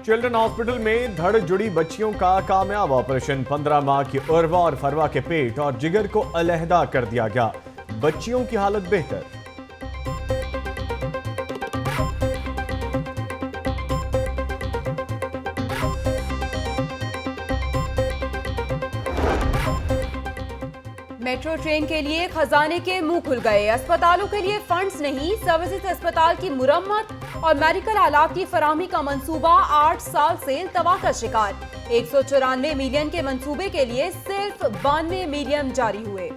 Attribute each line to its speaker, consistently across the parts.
Speaker 1: Children hospital में धड़ जुड़ी बच्चियों का कामयाब ऑपरेशन। 15 माह की उर्वा और फरवा के पेट और जिगर को अलहदा कर दिया गया। बच्चियों की हालत बेहतर।
Speaker 2: मेट्रो ट्रेन के लिए खजाने के मुंह खुल गए। अस्पतालों के लिए फंड्स नहीं, सर्विसेज अस्पताल की मुरम्मत और मेडिकल आलात की फराहमी का मंसूबा 8 साल से तबाह का शिकार। 194 मिलियन के मंसूबे के लिए सिर्फ 92 मिलियन जारी हुए।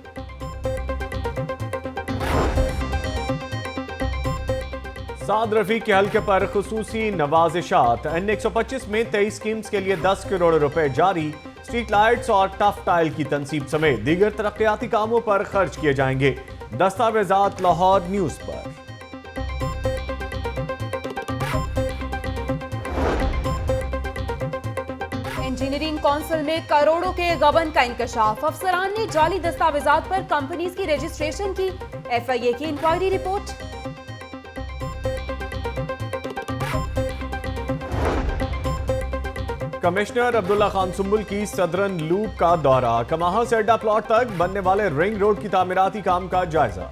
Speaker 1: साद रफीक के हल्के पर खुसूसी नवाजिशात। N125 में 23 स्कीम्स के लिए 10 करोड़ रुपए जारी। स्ट्रीट लाइट्स और टफ टाइल की तनसीब समेत दीगर तरक्याती कामों पर खर्च किए जाएंगे। दस्तावेजात लाहौर न्यूज पर।
Speaker 2: इंजीनियरिंग काउंसिल में करोड़ों के गबन का इंकशाफ। अफसरान ने जाली दस्तावेजात पर कंपनीज की रजिस्ट्रेशन की। FIA की inquiry report.
Speaker 1: Commissioner Abdullah Khan Sumbul की सदरन लूप का दौरा। कमाहा से अड्डा प्लॉट तक बनने वाले रिंग रोड की तामीराती काम का जायजा।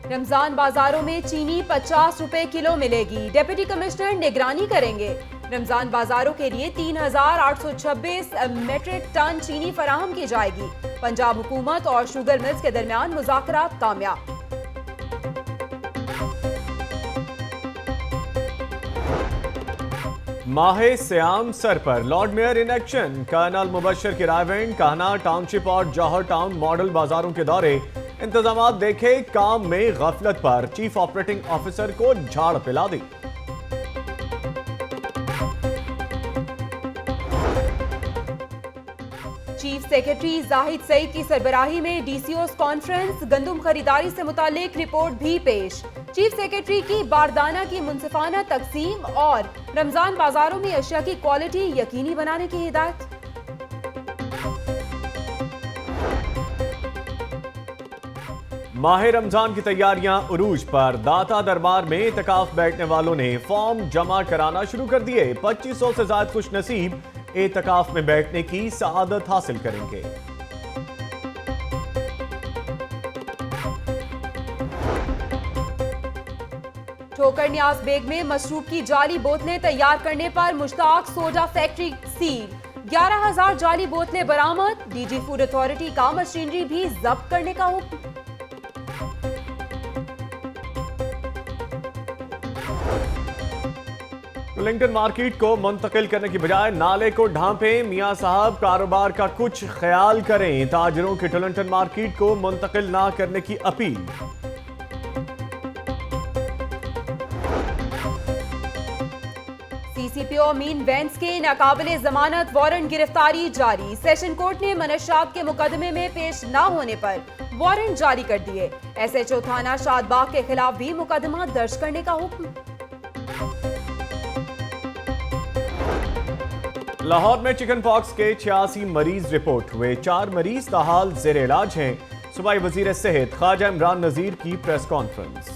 Speaker 2: रमजान बाजारों में चीनी 50 रुपए किलो मिलेगी। डिप्टी कमिश्नर निगरानी करेंगे। रमजान बाजारों के लिए 3,826 मेट्रिक टन चीनी फराहम की जाएगी। पंजाब हुकूमत और शुगर मिल्स के दरमियान मुज़ाकरात कामयाब।
Speaker 1: माहे सियाम सर पर lord mayor in action. Colonel Mubashar की रायवेंड काहना टाउनशिप और जौहर टाउन मॉडल बाजारों के दौरे। इंतजामात देखे, काम में गफलत पर चीफ ऑपरेटिंग ऑफिसर को झाड़ पिला दी।
Speaker 2: चीफ सेक्रेटरी जाहिद सईद की सरबराही में DCO's कॉन्फ्रेंस। गंदुम खरीदारी से मुतालिक रिपोर्ट भी पेश। चीफ सेक्रेटरी की बारदाना की मुनसिफाना तकसीम और रमजान बाजारों में अशिया की क्वालिटी यकीनी बनाने की हिदायत।
Speaker 1: माह रमजान की तैयारियां उरूज पर। दाता दरबार में एतकाफ बैठने वालों ने फॉर्म जमा कराना शुरू कर दिए। 2500 से ज्यादा खुश नसीब एतकाफ में बैठने की सआदत हासिल करेंगे।
Speaker 2: ठोकर न्याज बेग में मशरूब की जाली बोतलें तैयार करने पर मुश्ताक सोडा फैक्ट्री सील। 11,000 जाली बोतलें बरामद। DG फूड अथॉरिटी का मशीनरी भी जब्त करने का हुक्म।
Speaker 1: टुलिंगटन मार्केट को मुंतकिल करने की बजाय नाले को ढांपे। मियां साहब कारोबार का कुछ ख्याल करें। ताजरों की टुलिंगटन मार्केट को मुंतकिल ना करने की अपील।
Speaker 2: CCPO मीन वेंस के नाकाबिले जमानत वारंट गिरफ्तारी जारी। सेशन कोर्ट ने मनशात के मुकदमे में पेश न होने पर वारंट जारी कर दिए। SHO थाना शादबाग के खिलाफ भी मुकदमा दर्ज करने का हुक्म।
Speaker 1: लाहौर में चिकन पॉक्स के 86 मरीज रिपोर्ट हुए। 4 मरीज ताहाल जेर इलाज हैं। सूबाई वजीर सेहत ख्वाजा इमरान नजीर की प्रेस कॉन्फ्रेंस।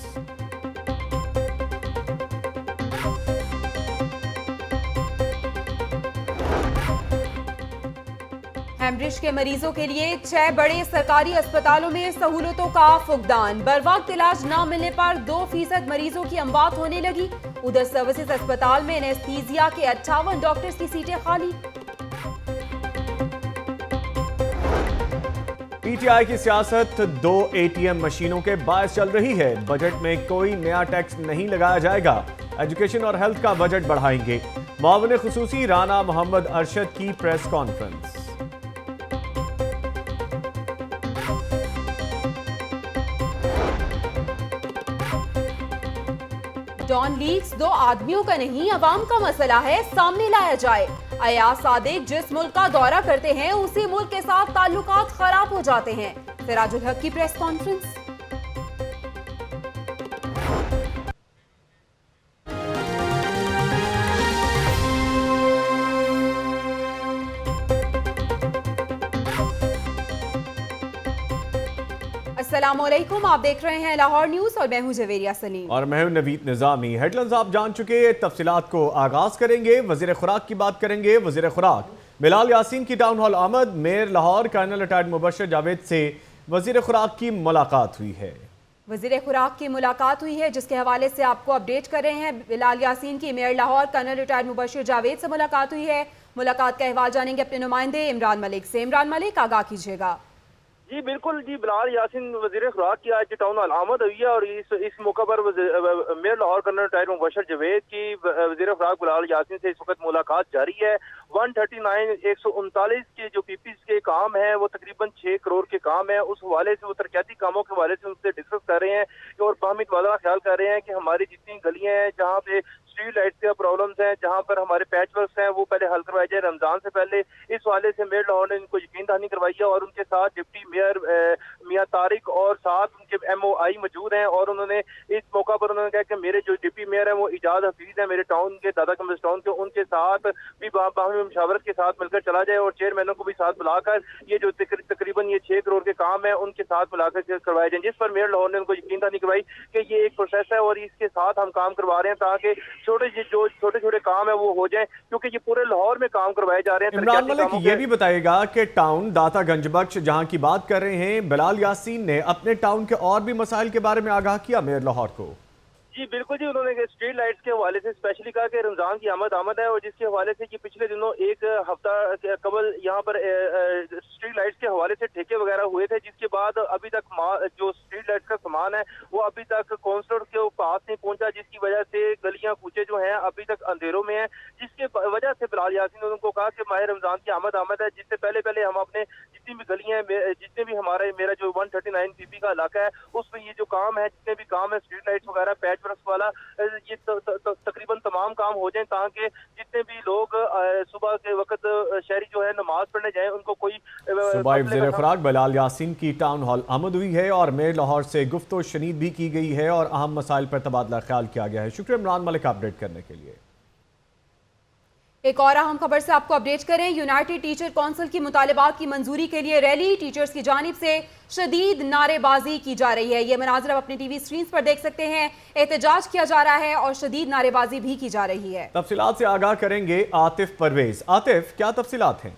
Speaker 2: हेमरिज के मरीजों के लिए 6 बड़े सरकारी अस्पतालों में सहूलतों का फुकदान। बरवक्त इलाज न मिलने पर 2% मरीजों की अमवात होने लगी। उधर सर्विसेज अस्पताल में एनेस्थीसिया के 58 डॉक्टर्स की सीटें खाली।
Speaker 1: PTI की सियासत 2 ATM मशीनों के बायस चल रही है। बजट में कोई नया टैक्स नहीं लगाया जाएगा। एजुकेशन और हेल्थ का बजट बढ़ाएंगे। मुआविन खुसूसी राना मोहम्मद अरशद की प्रेस कॉन्फ्रेंस।
Speaker 2: डॉन लीक्स 2 आदमियों का नहीं, अवाम का मसला है, सामने लाया जाए। अयाज सादिक जिस मुल्क का दौरा करते हैं उसी मुल्क के साथ ताल्लुकात खराब हो जाते हैं। सिराजुल हक की प्रेस कॉन्फ्रेंस। अस्सलामुअलैकुम, आप देख रहे हैं लाहौर न्यूज और मैं हूं जवेरिया सलीम
Speaker 1: और मैं हूं नवीद निजामी। हेडलाइंस आप जान चुके, तफसीलात को आगाज करेंगे। वजीर खुराक की बात करेंगे। वजीर खुराक बिलाल यासीन की टाउन हॉल आमद। Mayor Lahore colonel retired Mubashar Javed से वजीर खुराक की मुलाकात हुई है।
Speaker 2: वजीर खुराक की मुलाकात हुई है, जिसके हवाले से आपको अपडेट कर रहे हैं। बिलाल यासीन की mayor Lahore colonel retired Mubashar Javed से मुलाकात हुई है। मुलाकात का अहवाल जानेंगे अपने नुमाइंदे इमरान मलिक से। इमरान मलिक, आगाह कीजिएगा।
Speaker 3: जी बिल्कुल जी, बिलाल यासीन वजीर खुराक की आज टाउन हॉल आमद हुई है और इस मौका पर mayor Lahore colonel retired Mubashar Javed की वजीर खुराक बिलाल यासीन से इस वक्त मुलाकात जारी है। 139 के जो पीपीज के काम है वो तकरीबन 6 करोड़ के काम है। उस हवाले से वो तरक्याती कामों के हवाले से उनसे डिस्कस कर रहे हैं और बाहमी तबादला ख्याल कर रहे हैं कि हमारी जितनी गलियां हैं जहाँ पे स्ट्रीट लाइट के प्रॉब्लम्स हैं, जहाँ पर हमारे पैच वर्क हैं, वो पहले हल करवाए जाए रमजान से पहले। इस हवाले से मेयर लाहौर ने इनको यकीन दहानी करवाई है और उनके साथ डिप्टी मेयर मियां तारिक और साथ उनके MOI मौजूद हैं। और उन्होंने इस मौका पर उन्होंने कहा कि मेरे जो डिप्टी मेयर हैं वो इजाज हफीज है मेरे टाउन के, दादा कमज टाउन के, उनके साथ भी बाहमी मुशावरत के साथ मिलकर चला जाए और चेयरमैनों को भी साथ बुलाकर ये जो तकरीबन ये 6 करोड़ के काम है उनके साथ मिलाकर करवाए जाए। जिस पर मेयर लाहौर ने उनको यकीन दहानी करवाई कि ये एक प्रोसेस है और इसके साथ हम काम करवा रहे हैं ताकि छोटे छोटे काम है वो हो जाए, क्योंकि ये पूरे लाहौर में काम करवाए जा रहे हैं।
Speaker 1: इमरान मलिक, ये भी बताइएगा कि टाउन दाता गंज बख्श जहां की बात कर रहे हैं, बिलाल यासीन ने अपने टाउन के और भी मसाइल के बारे में आगाह किया मेयर लाहौर को।
Speaker 3: जी बिल्कुल जी, उन्होंने स्ट्रीट लाइट्स के हवाले से स्पेशली कहा कि रमजान की आमद है और जिसके हवाले से कि पिछले दिनों एक हफ्ता कबल यहाँ पर स्ट्रीट लाइट्स के हवाले से ठेके वगैरह हुए थे, जिसके बाद अभी तक जो स्ट्रीट लाइट्स का सामान है वो अभी तक काउंसलर के पास नहीं पहुंचा, जिसकी वजह से गलियां कूचे जो हैं अभी तक अंधेरों में हैं। जिसके वजह से बिलाल यासीन ने उनको कहा कि माह रमजान की आमद है, जिससे पहले हम अपने जितनी भी गलियां जितने भी मेरा जो 139 PP का इलाका है उसमें ये जो काम है, जितने भी काम है स्ट्रीट लाइट्स वगैरह पैच वाला, ये तकरीबन तमाम काम हो जाएं ताकि जितने भी लोग सुबह के वक्त शहरी जो है नमाज पढ़ने जाएं उनको कोई
Speaker 1: सुबह वज़ीर खुराक बिलाल यासीन की टाउन हॉल आमद हुई है और मेयर लाहौर से गुफ्तगू शनीद भी की गई है और अहम मसाइल पर तबादला ख्याल किया गया है। शुक्रिया इमरान मलिक अपडेट करने के लिए।
Speaker 2: एक और अहम खबर से आपको अपडेट करें। यूनाइटेड टीचर काउंसिल की मुतालबात की मंजूरी के लिए रैली, टीचर्स की जानिब से शदीद नारेबाजी की जा रही है। ये मनाज़र आप अपनी टीवी स्क्रीन पर देख सकते हैं। एहतजाज किया जा रहा है और शदीद नारेबाजी भी की जा रही है।
Speaker 1: तफसीलात से आगाह करेंगे आतिफ परवेज। आतिफ, क्या तफसीलात हैं?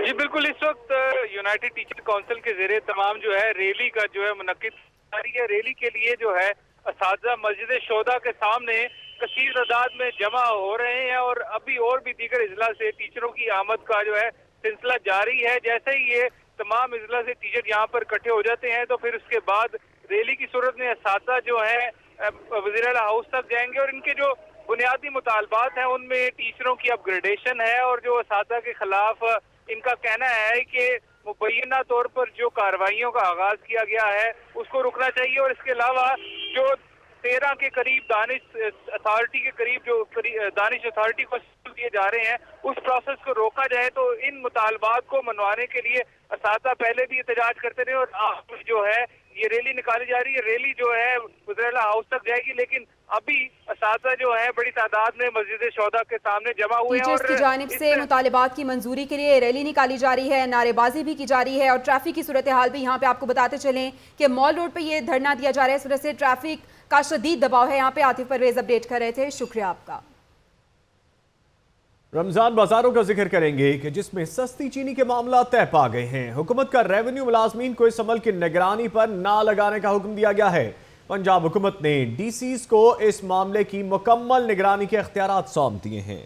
Speaker 4: जी बिल्कुल, इस वक्त यूनाइटेड टीचर काउंसिल के ज़रिए तमाम जो है रैली का जो है मुनक्किद आ रही है। रैली के लिए जो है असातिज़ा मस्जिद शोदा के सामने कसीर तादाद में जमा हो रहे हैं और अभी और भी दीगर इजला से टीचरों की आमद का जो है सिलसिला जारी है। जैसे ही ये तमाम इजला से टीचर यहाँ पर इकट्ठे हो जाते हैं तो फिर उसके बाद रैली की सूरत में असातिज़ा जो है वज़ीर आला हाउस तक जाएंगे और इनके जो बुनियादी मुतालबात हैं उनमें टीचरों की अपग्रेडेशन है और जो असातिज़ा के खिलाफ इनका कहना है कि मुबैना तौर पर जो कार्रवाइयों का आगाज किया गया है उसको रुकना चाहिए और इसके अलावा जो 13 के करीब दानिश अथॉरिटी के करीब जो दानिश अथॉरिटी को दिए जा रहे हैं उस प्रोसेस को रोका जाए। तो इन मुतालबात को मनवाने के लिए असातिज़ा पहले भी एहतजाज करते रहे और आज जो है ये रैली निकाली जा रही है। रैली जो है वज़ीर आला हाउस तक जाएगी, लेकिन अभी असातिज़ा जो है बड़ी तादाद में मस्जिद शोदा के सामने जमा हुए हैं।
Speaker 2: टीचर्स की जानिब से मुतालिबात की मंजूरी के लिए रैली निकाली जा रही है, नारेबाजी भी की जा रही है और ट्रैफिक की सूरत हाल भी यहाँ पे आपको बताते चलें कि मॉल रोड पे ये धरना दिया जा रहा है। इस वजह से ट्रैफिक का शदीद दबाव है। यहाँ पे आतिफ परवेज अपडेट कर रहे थे, शुक्रिया आपका।
Speaker 1: रमजान बाजारों का जिक्र करेंगे कि जिसमें सस्ती चीनी के मामला तय पा गए हैं। हुकूमत का रेवेन्यू मुलाजमीन को इस अमल की निगरानी पर ना लगाने का हुक्म दिया गया है। पंजाब हुकूमत ने DCs को इस मामले की मुकम्मल निगरानी के इख्तियारात सौंप दिए हैं।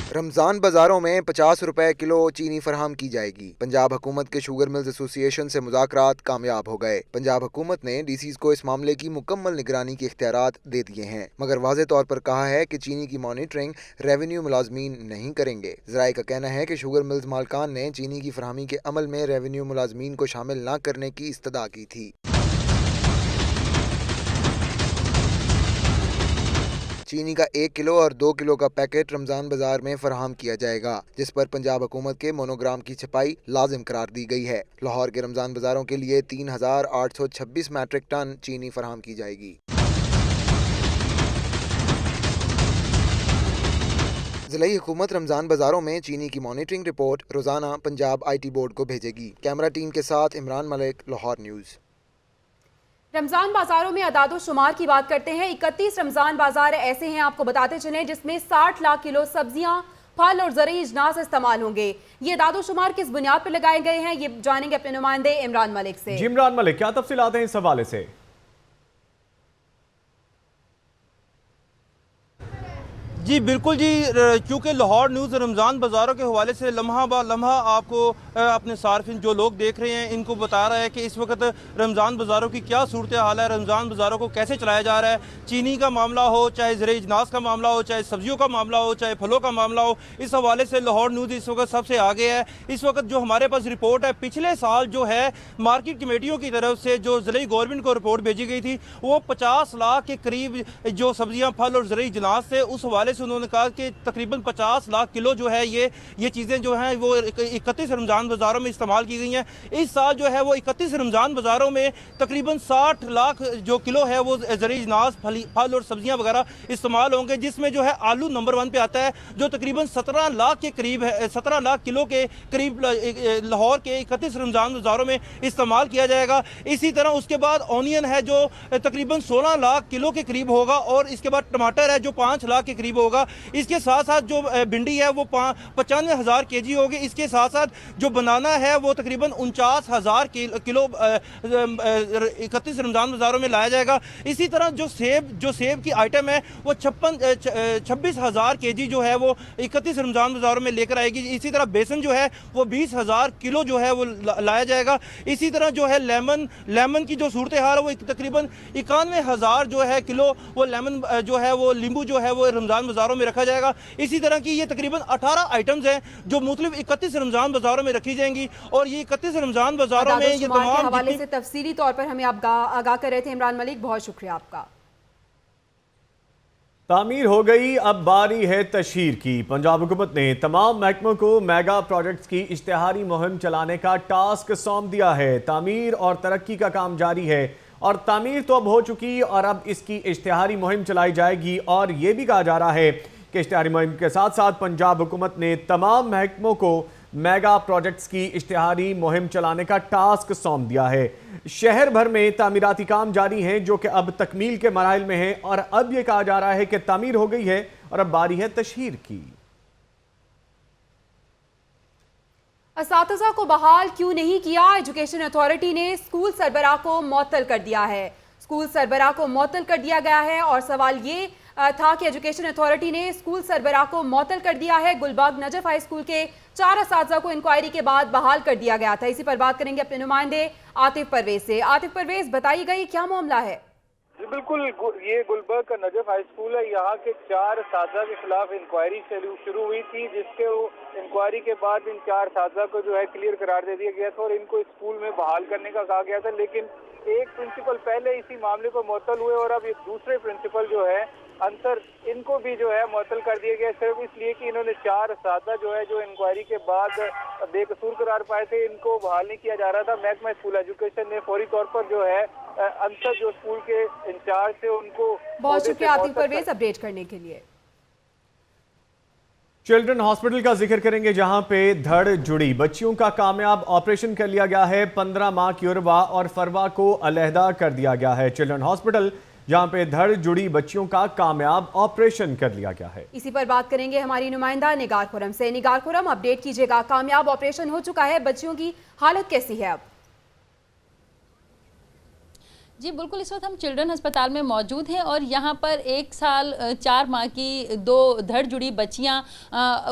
Speaker 5: रमज़ान बाज़ारों में 50 रुपए किलो चीनी फराहम की जाएगी। पंजाब हुकूमत के शुगर मिल्स एसोसिएशन से मुज़ाकरात कामयाब हो गए। पंजाब हुकूमत ने DCs को इस मामले की मुकम्मल निगरानी के इख्तियारात दे दिए हैं, मगर वाज़े तौर पर कहा है कि चीनी की मॉनिटरिंग रेवेन्यू मुलाजमीन नहीं करेंगे। ज़राए का कहना है कि शुगर मिल्स मालकान ने चीनी की फराहमी के अमल में रेवेन्यू मुलाजमीन को शामिल न करने की इस्तदा की थी। चीनी का 1 किलो और 2 किलो का पैकेट रमज़ान बाजार में फराहम किया जाएगा, जिस पर पंजाब हुकूमत के मोनोग्राम की छपाई लाजिम करार दी गई है। लाहौर के रमज़ान बाजारों के लिए 3826 मैट्रिक टन चीनी फराहम की जाएगी। जिला हुकूमत रमजान बाजारों में चीनी की मॉनिटरिंग रिपोर्ट रोजाना पंजाब IT बोर्ड को भेजेगी। कैमरा टीम के साथ इमरान मलिक, लाहौर न्यूज़।
Speaker 2: रमजान बाजारों में अदादो शुमार की बात करते हैं। 31 रमजान बाजार ऐसे हैं, आपको बताते चलें, जिसमें 60 लाख किलो सब्जियां, फल और ज़रूरी इजनास इस्तेमाल होंगे। ये अदादो शुमार किस बुनियाद पर लगाए गए हैं, ये जानेंगे अपने नुमाइंदे इमरान मलिक से।
Speaker 1: जी इमरान मलिक, क्या तफसीलात हैं इस हवाले से?
Speaker 6: जी बिल्कुल जी, क्योंकि लाहौर न्यूज़ रमज़ान बाज़ारों के हवाले से लम्हा बा लम्हा आपको अपने सार्फिन जो लोग देख रहे हैं इनको बता रहा है कि इस वक्त रमज़ान बाज़ारों की क्या सूरत हाल है, रमज़ान बाज़ारों को कैसे चलाया जा रहा है। चीनी का मामला हो, चाहे ज़रूरी इजनास का मामला हो, चाहे सब्जियों का मामला हो, चाहे फलों का मामला हो, इस हवाले से लाहौर न्यूज़ इस वक्त सबसे आगे है। इस वक्त जो हमारे पास रिपोर्ट है, पिछले साल जो है मार्केट कमेटियों की तरफ से जो ज़िले गवर्नमेंट को रिपोर्ट भेजी गई थी, वो 50 लाख के करीब जो सब्जियाँ, फल और ज़रूरी इजनास थे। उस हवाले से उन्होंने कहा कि तकरीबन 50 लाख किलो जो है ये चीज़ें जो हैं वो 31 रमज़ान बाज़ारों में इस्तेमाल की गई हैं। इस साल जो है वो 31 रमज़ान बाज़ारों में तकरीबन 60 लाख जो किलो है वो ज़रूरी इजनास, फल और सब्जियां वगैरह इस्तेमाल होंगे, जिसमें जो है आलू नंबर 1 पे आता है जो तकरीबन 17 लाख के करीब है, 17 लाख किलो के करीब लाहौर के 31 रमज़ान बाज़ारों में इस्तेमाल किया जाएगा। इसी तरह उसके बाद ऑनियन है जो तकरीबन 16 लाख किलो के करीब होगा, और इसके बाद टमाटर है जो 5 लाख के करीब होगा। इसके साथ साथ जो भिंडी है वो 95,000 kg होगी। इसके साथ साथ जो बनाना है वो तकरीबन 49,000 किलो 31 रमज़ान बाज़ारों में लाया जाएगा। इसी तरह जो सेब की आइटम है वो 26,000 kg जो है वो 31 रमज़ान बाज़ारों में लेकर आएगी। इसी तरह बेसन जो है वो 20,000 किलो जो है वो लाया जाएगा। इसी तरह जो है लेमन की जो सूरत हाल है वो तकरीबन 91,000 जो है किलो वो लेमन जो है वो नींबू जो है वो रमज़ान बाज़ारों में रखा जाएगा। इसी तरह की ये तकरीबन 18 आइटम्स हैं जो मुख्तलिफ 31 रमज़ान बाज़ारों में रखी जाएंगी, और ये 31 रमज़ान बाज़ारों में ये तमाम
Speaker 2: हवाले से तफसीली तौर पर हमें आगाह कर रहे थे इमरान मलिक, बहुत शुक्रिया आपका।
Speaker 1: तामीर हो गई, अब बारी है तशहीर की। पंजाब हुकूमत ने तमाम महकमों को मेगा प्रोजेक्ट्स की इश्तिहारी मुहिम चलाने का टास्क सौंप दिया है। तामीर और तरक्की का काम जारी है, और तामीर तो अब हो चुकी और अब इसकी इश्तिहारी मुहिम चलाई जाएगी। और ये भी कहा जा रहा है कि इश्तिहारी मुहिम के साथ साथ पंजाब हुकूमत ने तमाम महकमों को मेगा प्रोजेक्ट्स की इश्तिहारी मुहिम चलाने का टास्क सौंप दिया है। शहर भर में तामीराती काम जारी हैं जो कि अब तकमील के मराहिल में हैं, और अब यह कहा जा रहा है कि तामीर हो गई है और अब बारी है तशहीर की।
Speaker 2: असातिज़ा को बहाल क्यों नहीं किया? एजुकेशन अथॉरिटी ने स्कूल सरबराह को मुअत्तल कर दिया है। स्कूल सरबराह को मुअत्तल कर दिया गया है, और सवाल ये था कि एजुकेशन अथॉरिटी ने स्कूल सरबराह को मुअत्तल कर दिया है। गुलबाग नजफ हाई स्कूल के 4 असातिज़ा को इंक्वायरी के बाद बहाल कर दिया गया था। इसी पर बात करेंगे अपने नुमाइंदे आतिफ परवेज से। आतिफ परवेज, बताइएगा ये क्या मामला है?
Speaker 4: जी बिल्कुल, ये गुलबर्ग का नजफ हाई स्कूल है। यहाँ के 4 असातिज़ा के खिलाफ इंक्वायरी शुरू हुई थी, जिसके इंक्वायरी के बाद इन 4 असातिज़ा को जो है क्लियर करार दे दिया गया था और इनको स्कूल में बहाल करने का कहा गया था। लेकिन एक प्रिंसिपल पहले इसी मामले पर मुअत्तल हुए, और अब ये दूसरे प्रिंसिपल जो है अंतर, इनको भी जो है मुअत्तल कर दिया गया, सिर्फ इसलिए कि इन्होंने 4 असातिज़ा जो है जो इंक्वायरी के बाद बेकसूर करार पाए थे, इनको बहाल नहीं किया जा रहा था। महकमा स्कूल एजुकेशन ने फौरी तौर पर जो है अंतर जो स्कूल के इंचार्ज थे उनको।
Speaker 2: बहुत शुक्रिया आतिफ परवेज अपडेट करने के लिए।
Speaker 1: चिल्ड्रन हॉस्पिटल का जिक्र करेंगे, जहां पे धड़ जुड़ी बच्चियों का कामयाब ऑपरेशन कर लिया गया है। 15 माह की उर्वा और फरवा को अलहदा कर दिया गया है। चिल्ड्रन हॉस्पिटल जहां पे धड़ जुड़ी बच्चियों का कामयाब ऑपरेशन कर लिया गया है।
Speaker 2: इसी पर बात करेंगे हमारी नुमाइंदा निगार खुरम से। निगार खुरम, अपडेट कीजिएगा, कामयाब ऑपरेशन हो चुका है, बच्चियों की हालत कैसी है अब?
Speaker 7: जी बिल्कुल, इस वक्त हम चिल्ड्रन अस्पताल में मौजूद हैं, और यहाँ पर 1 साल 4 माह की 2 धड़ जुड़ी बच्चियाँ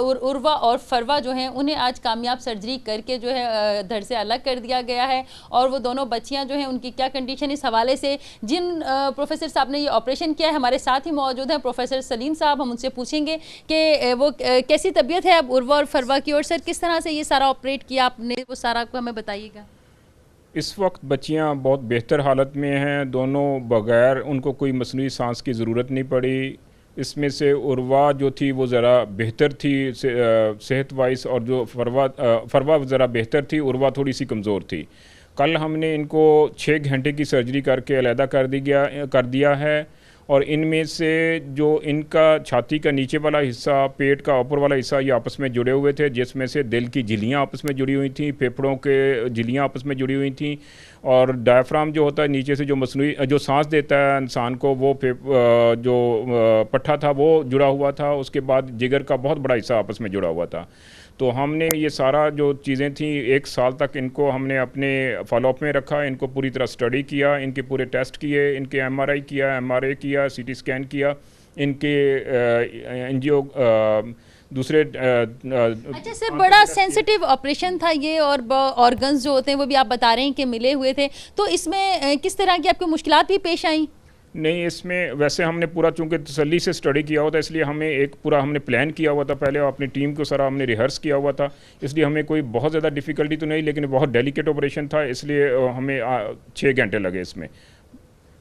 Speaker 7: उर्वा और फरवा जो हैं उन्हें आज कामयाब सर्जरी करके जो है धड़ से अलग कर दिया गया है। और वो दोनों बच्चियाँ जो हैं उनकी क्या कंडीशन, इस हवाले से जिन प्रोफेसर साहब ने ये ऑपरेशन किया है हमारे साथ ही मौजूद हैं प्रोफेसर सलीम साहब। हम उनसे पूछेंगे कि वो कैसी तबीयत है अब उर्वा और फरवा की, और सर किस तरह से ये सारा ऑपरेट किया आपने, वो सारा आपको हमें बताइएगा।
Speaker 8: इस वक्त बच्चियां बहुत बेहतर हालत में हैं, दोनों बग़ैर उनको कोई मसनूई सांस की ज़रूरत नहीं पड़ी। इसमें से उर्वा जो थी वो ज़रा बेहतर थी सेहत वाइज, और जो फरवा ज़रा बेहतर थी, उर्वा थोड़ी सी कमज़ोर थी। कल हमने इनको 6 घंटे की सर्जरी करके अलहदा कर दिया है, और इनमें से जो इनका छाती का नीचे वाला हिस्सा, पेट का ऊपर वाला हिस्सा, ये आपस में जुड़े हुए थे, जिसमें से दिल की झिल्लियाँ आपस में जुड़ी हुई थी, फेफड़ों के झिल्लियाँ आपस में जुड़ी हुई थी, और डायफ्राम जो होता है नीचे से जो मसनूई जो सांस देता है इंसान को, वो जो पट्ठा था वो जुड़ा हुआ था। उसके बाद जिगर का बहुत बड़ा हिस्सा आपस में जुड़ा हुआ था। तो हमने ये सारा जो चीज़ें थी 1 साल तक इनको हमने अपने फॉलोअप में रखा, इनको पूरी तरह स्टडी किया, इनके पूरे टेस्ट किए, इनके MRI किया, MRA किया, CT स्कैन किया, इनके एंजियो दूसरे
Speaker 7: अच्छा सर, बड़ा सेंसिटिव ऑपरेशन था ये, और ऑर्गन्स जो होते हैं वो भी आप बता रहे हैं कि मिले हुए थे, तो इसमें किस तरह की आपको मुश्किलात भी पेश आई?
Speaker 8: नहीं, इसमें वैसे हमने पूरा चूँकि तसल्ली से स्टडी किया हुआ था, इसलिए हमें एक पूरा हमने प्लान किया हुआ था पहले, अपनी टीम को सारा हमने रिहर्स किया हुआ था, इसलिए हमें कोई बहुत ज़्यादा डिफ़िकल्टी तो नहीं, लेकिन बहुत डेलिकेट ऑपरेशन था, इसलिए हमें 6 घंटे लगे इसमें।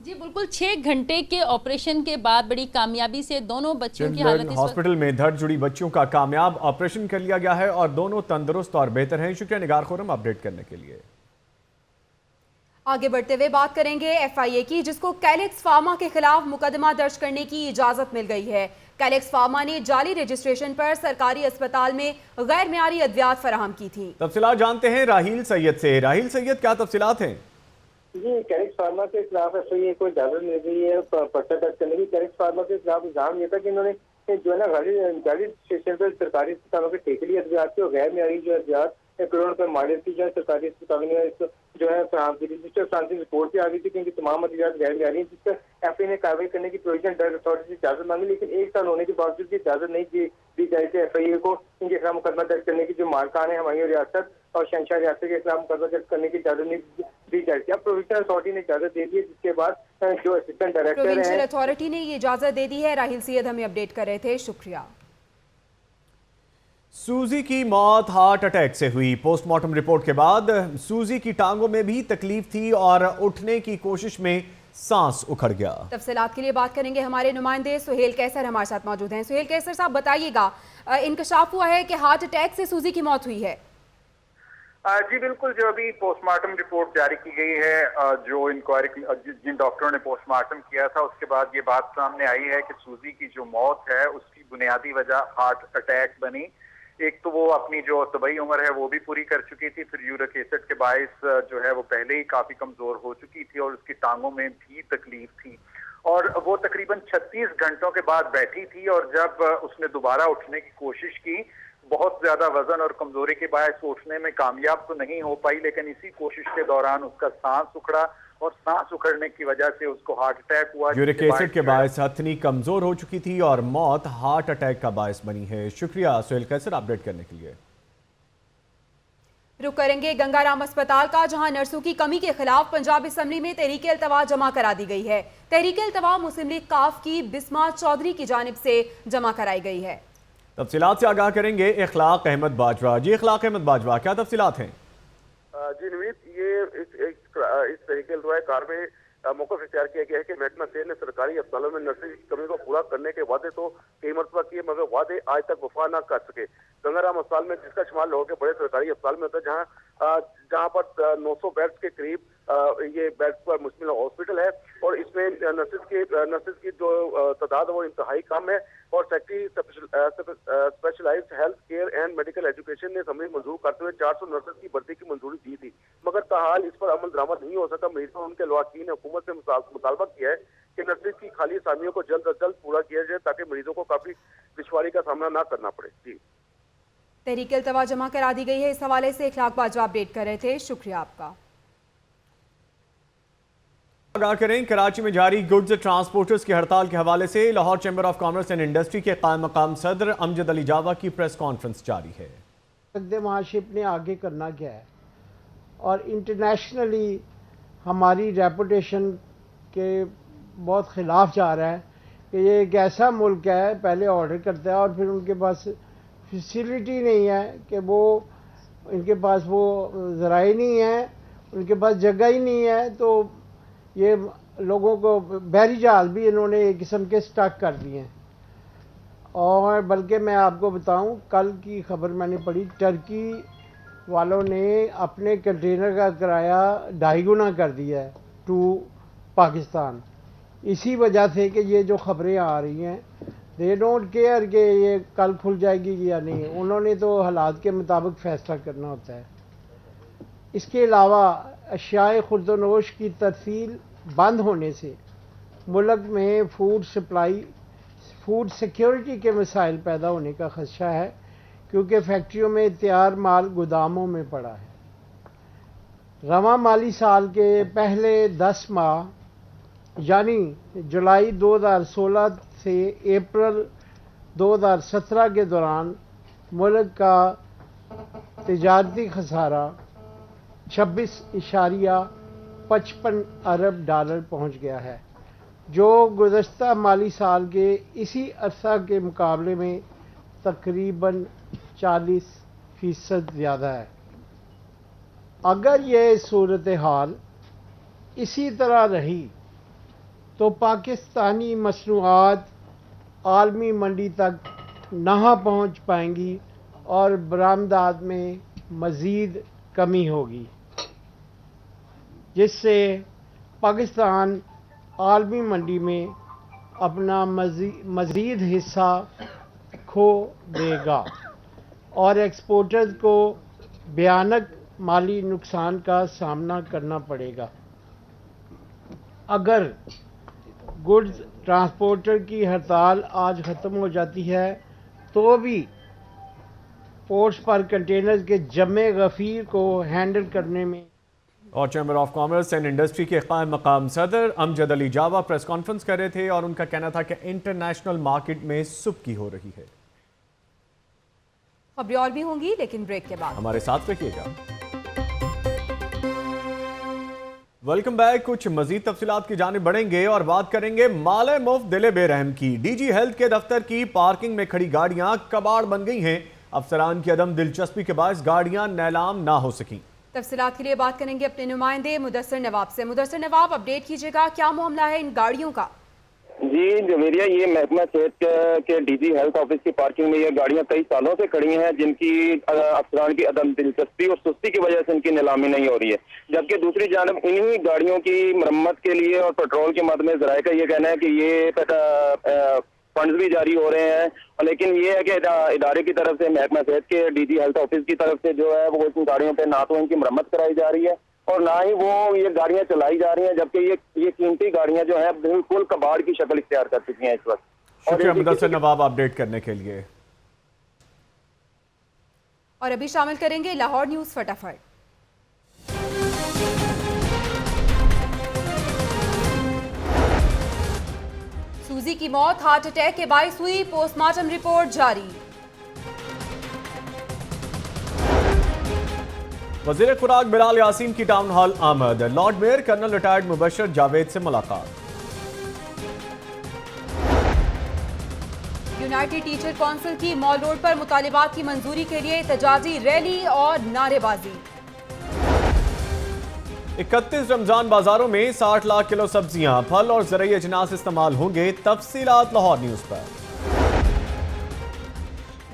Speaker 7: जी बिल्कुल, 6 घंटे के ऑपरेशन के बाद बड़ी कामयाबी से दोनों बच्चियों की हालत
Speaker 1: हॉस्पिटल में धड़ जुड़ी बच्चियों का कामयाब ऑपरेशन कर लिया गया है और दोनों तंदुरुस्त और बेहतर हैं। शुक्रिया निगार खुर्रम अपडेट करने के लिए।
Speaker 2: आगे बढ़ते हुए बात करेंगे FIA की, जिसको कैलिक्स फार्मा के खिलाफ मुकदमा दर्ज करने की इजाजत मिल गई है। कैलिक्स फार्मा ने जाली रजिस्ट्रेशन पर सरकारी अस्पताल में गैर मियारी अद्वियात फराहम की थी।
Speaker 1: तफसीलात जानते हैं राहील सैयद से। राहील सैयद, क्या तफसीलात हैं?
Speaker 9: जी, कैलिक्स फार्मा के खिलाफ FIA को इजाजत मिल गई है पर्चा दर्ज करने की। कैलिक्स फार्मा के खिलाफ इल्जाम ये था कि इन्होंने जो है ना जाली रजिस्ट्रेशन पर सरकारी अस्पतालों के ठेके लिए अद्वियात और गैर मियारी जो अद्वियात करोड़ रुपए मॉडल की जो है सरकारी अस्पतालों में जो है रजिस्टर फ्रांसिस रिपोर्ट से आ गई थी कि इनकी तमाम अद्वियात गैर मियारी हैं, जिस पर FIA ने कार्रवाई करने की प्रोविजन ड्रग अथॉरिटी से इजाजत मांगी, लेकिन 1 साल होने के बावजूद भी इजाजत नहीं दी जाए थी FIA को इनके खिलाफ मुकदमा दर्ज करने की। जो मालकान है हमारी रियासत और शहंशाह रियासत के खिलाफ मुकदमा दर्ज करने की इजाजत नहीं दी जाए थी। अब प्रोविजनल अथॉरिटी ने इजाजत दे दी है, जिसके बाद जो असिस्टेंट डायरेक्टर
Speaker 2: प्रोविंशियल अथॉरिटी ने ये इजाजत दे दी है। राहील सैयद हमें अपडेट कर रहे थे, शुक्रिया।
Speaker 1: सूजी की मौत हार्ट अटैक से हुई। पोस्टमार्टम रिपोर्ट के बाद सूजी की टांगों में भी तकलीफ थी और उठने की कोशिश में सांस उखड़ गया।
Speaker 2: तफसीलात के लिए बात करेंगे, हमारे नुमाइंदे सुहेल कैसर हमारे साथ मौजूद हैं। सुहेल कैसर साहब, बताइएगा, इंकशाफ हुआ है कि हार्ट अटैक से सूजी की मौत हुई है?
Speaker 10: जी बिल्कुल, जो अभी पोस्टमार्टम रिपोर्ट जारी की गई है, जो इंक्वायरी जिन डॉक्टरों ने पोस्टमार्टम किया था उसके बाद ये बात सामने आई है कि सूजी की जो मौत है उसकी बुनियादी वजह हार्ट अटैक बनी। एक तो वो अपनी जो तबई उम्र है वो भी पूरी कर चुकी थी, फिर यूरिक एसिड के बायस जो है वो पहले ही काफी कमजोर हो चुकी थी और उसकी टांगों में भी तकलीफ थी और वो तकरीबन 36 घंटों के बाद बैठी थी और जब उसने दोबारा उठने की कोशिश की, बहुत ज्यादा वजन और कमजोरी के बायस उठने में कामयाब तो नहीं हो पाई, लेकिन इसी कोशिश के दौरान उसका सांस उखड़ा और सांस उखड़ने की वजह से उसको हार्ट अटैक हुआ।
Speaker 1: यूरिक एसिड के बायस हथनी कमजोर हो चुकी थी और मौत हार्ट अटैक का बायस बनी है। शुक्रिया सुहेल कैसर अपडेट करने के लिए।
Speaker 2: रुक करेंगे गंगाराम अस्पताल का, जहां नर्सों की कमी के खिलाफ पंजाब असेंबली में तहरीक अल्तवा जमा करा दी गई है। तहरीक अल्तवा मुस्लिम लीग काफ की बिस्मा चौधरी की जानिब से जमा कराई गई है।
Speaker 1: तफसीलात से आगाह करेंगे इखलाक अहमद बाजवा। जी इखलाक अहमद बाजवा, क्या तफसीलात हैं?
Speaker 11: जी नवीद, ये इस तरीके कार में मौका इख्तियार किया गया है कि महकमा सेहत ने सरकारी अस्पतालों में नर्सिंग की कमी को पूरा करने के वादे तो कई मरतबा किए, मगर वादे आज तक वफा न कर सके। गंगाराम अस्पताल में, जिसका शुमार लाहौर के बड़े सरकारी अस्पताल में होता है, जहाँ पर 900 बेड्स के करीब ये बेड्स पर मुश्तमिल हॉस्पिटल है और इसमें नर्सिस की जो तादाद है वो इंतहाई कम है और secretary specialised health care and medical education ने असेंबली मंजूर करते हुए 400 नर्सिस की भर्ती की मंजूरी दी थी, मगर ताहाल इस पर अमल दरामद नहीं हो सका। मरीजों और उनके लवाकीन ने हुकूमत से मुतालबा किया है कि नर्सिस की खाली असामियों को जल्द अज जल्द पूरा किया जाए ताकि मरीजों को काफी दुश्वारी का सामना न करना पड़े। जी,
Speaker 2: तहरीक अल्तवा जमा करा दी गई है। इस हवाले से इखलाक बाजवा अपडेट कर रहे थे, शुक्रिया आपका।
Speaker 1: आगाह करें, कराची में जारी गुड्स ट्रांसपोर्टर्स की हड़ताल के हवाले से Lahore chamber of commerce and industry के कायम मकाम सदर अमजद अली जावा की प्रेस कॉन्फ्रेंस जारी है।
Speaker 12: महाशिप ने आगे करना क्या है और इंटरनेशनली हमारी रेपुटेशन के बहुत ख़िलाफ़ जा रहा है कि ये एक ऐसा मुल्क है, पहले ऑर्डर करता है और फिर उनके पास फैसिलिटी नहीं है कि वो, इनके पास वो ज़राए नहीं है, उनके पास जगह ही नहीं है, तो ये लोगों को बहरी जहाज भी इन्होंने एक किस्म के स्टक कर दिए हैं। और बल्कि मैं आपको बताऊं, कल की खबर मैंने पढ़ी, टर्की वालों ने अपने कंटेनर का किराया 2.5 गुना कर दिया है टू पाकिस्तान। इसी वजह से कि ये जो ख़बरें आ रही हैं, दे डोंट केयर कि ये कल खुल जाएगी या नहीं, उन्होंने तो हालात के मुताबिक फ़ैसला करना होता है। इसके अलावा अशियाए खुर्दनोश की तरसील बंद होने से मुल्क में फूड सिक्योरिटी के मसाइल पैदा होने का खदशा है, क्योंकि फैक्ट्रियों में तैयार माल गोदामों में पड़ा है। रवां माली साल के पहले 10 माह यानी जुलाई 2016 से अप्रैल 2017 के दौरान मुल्क का तिजारती खसारा 26.55 अरब डॉलर पहुंच गया है, जो गुज़श्ता माली साल के इसी अरसा के मुकाबले में तकरीबन 40% ज़्यादा है। अगर ये सूरत हाल इसी तरह रही तो पाकिस्तानी मसनूआत आलमी मंडी तक ना पहुंच पाएंगी और बरामदात में मज़ीद कमी होगी, जिससे पाकिस्तान आलमी मंडी में अपना मज़ीद हिस्सा खो देगा और एक्सपोर्टर्स को भयानक माली नुकसान का सामना करना पड़ेगा। अगर गुड्स ट्रांसपोर्टर की हड़ताल आज ख़त्म हो जाती है तो भी पोर्ट्स पर कंटेनर्स के जमे गफ़ीर को हैंडल करने में।
Speaker 1: और chamber of commerce and industry के क़ायम मकाम सदर अमजद अली जावा प्रेस कॉन्फ्रेंस कर रहे थे और उनका कहना था कि इंटरनेशनल मार्केट में सुबकी हो रही है।
Speaker 2: खबरें और भी होंगी, लेकिन ब्रेक के बाद
Speaker 1: हमारे साथ रखिएगा। Welcome back. कुछ मजीद तफसीलात की जानिब बढ़ेंगे और बात करेंगे माले मुफ्त दिले बेरहम की। डीजी हेल्थ के दफ्तर की पार्किंग में खड़ी गाड़ियां कबाड़ बन गई हैं। अफसरान की अदम दिलचस्पी के बायस गाड़ियां नीलाम ना हो सकी।
Speaker 2: तफसीलात के लिए बात करेंगे अपने नुमाइंदे मुदस्सिर नवाब से। मुदस्सिर नवाब, अपडेट कीजिएगा, क्या मामला है इन गाड़ियों का?
Speaker 13: जी जवेरिया, ये महकमा सेहत के डीजी हेल्थ ऑफिस की पार्किंग में ये गाड़ियां कई सालों से खड़ी हैं, जिनकी अफसरान की अदम दिलचस्पी और सुस्ती की वजह से इनकी नीलामी नहीं हो रही है। जबकि दूसरी जानब इन्हीं गाड़ियों की मरम्मत के लिए और पेट्रोल के मद में ज़राए का ये कहना है कि ये फंड्स भी जारी हो रहे हैं, लेकिन ये है कि इदारे की तरफ से, महकमा सेहत के डीजी हेल्थ ऑफिस की तरफ से जो है वो इन गाड़ियों पे ना तो इनकी मरम्मत कराई जा रही है और ना ही वो ये गाड़ियां चलाई जा रही हैं, जबकि ये कीमती गाड़ियां जो है बिल्कुल कबाड़ की शक्ल इख्तियार कर चुकी हैं इस वक्त।
Speaker 1: शुक्रिया मुदस्सिर नवाब अपडेट करने के लिए।
Speaker 2: और अभी शामिल करेंगे लाहौर न्यूज फटाफट। सूजी की मौत हार्ट अटैक के बायस हुई, पोस्टमार्टम रिपोर्ट जारी।
Speaker 1: वज़ीर खुराक बिलाल यासीन की टाउन हॉल आमद। Lord mayor colonel retired Mubashar Javed से मुलाकात।
Speaker 2: यूनाइटेड टीचर काउंसिल की मॉल रोड पर मुतालिबात की मंजूरी के लिए एहतजाजी रैली और नारेबाजी।
Speaker 1: 31 रमजान बाजारों में 60 लाख किलो सब्जियां, फल और ज़रूरी अजनास इस्तेमाल होंगे। तफसीलात लाहौर न्यूज पर।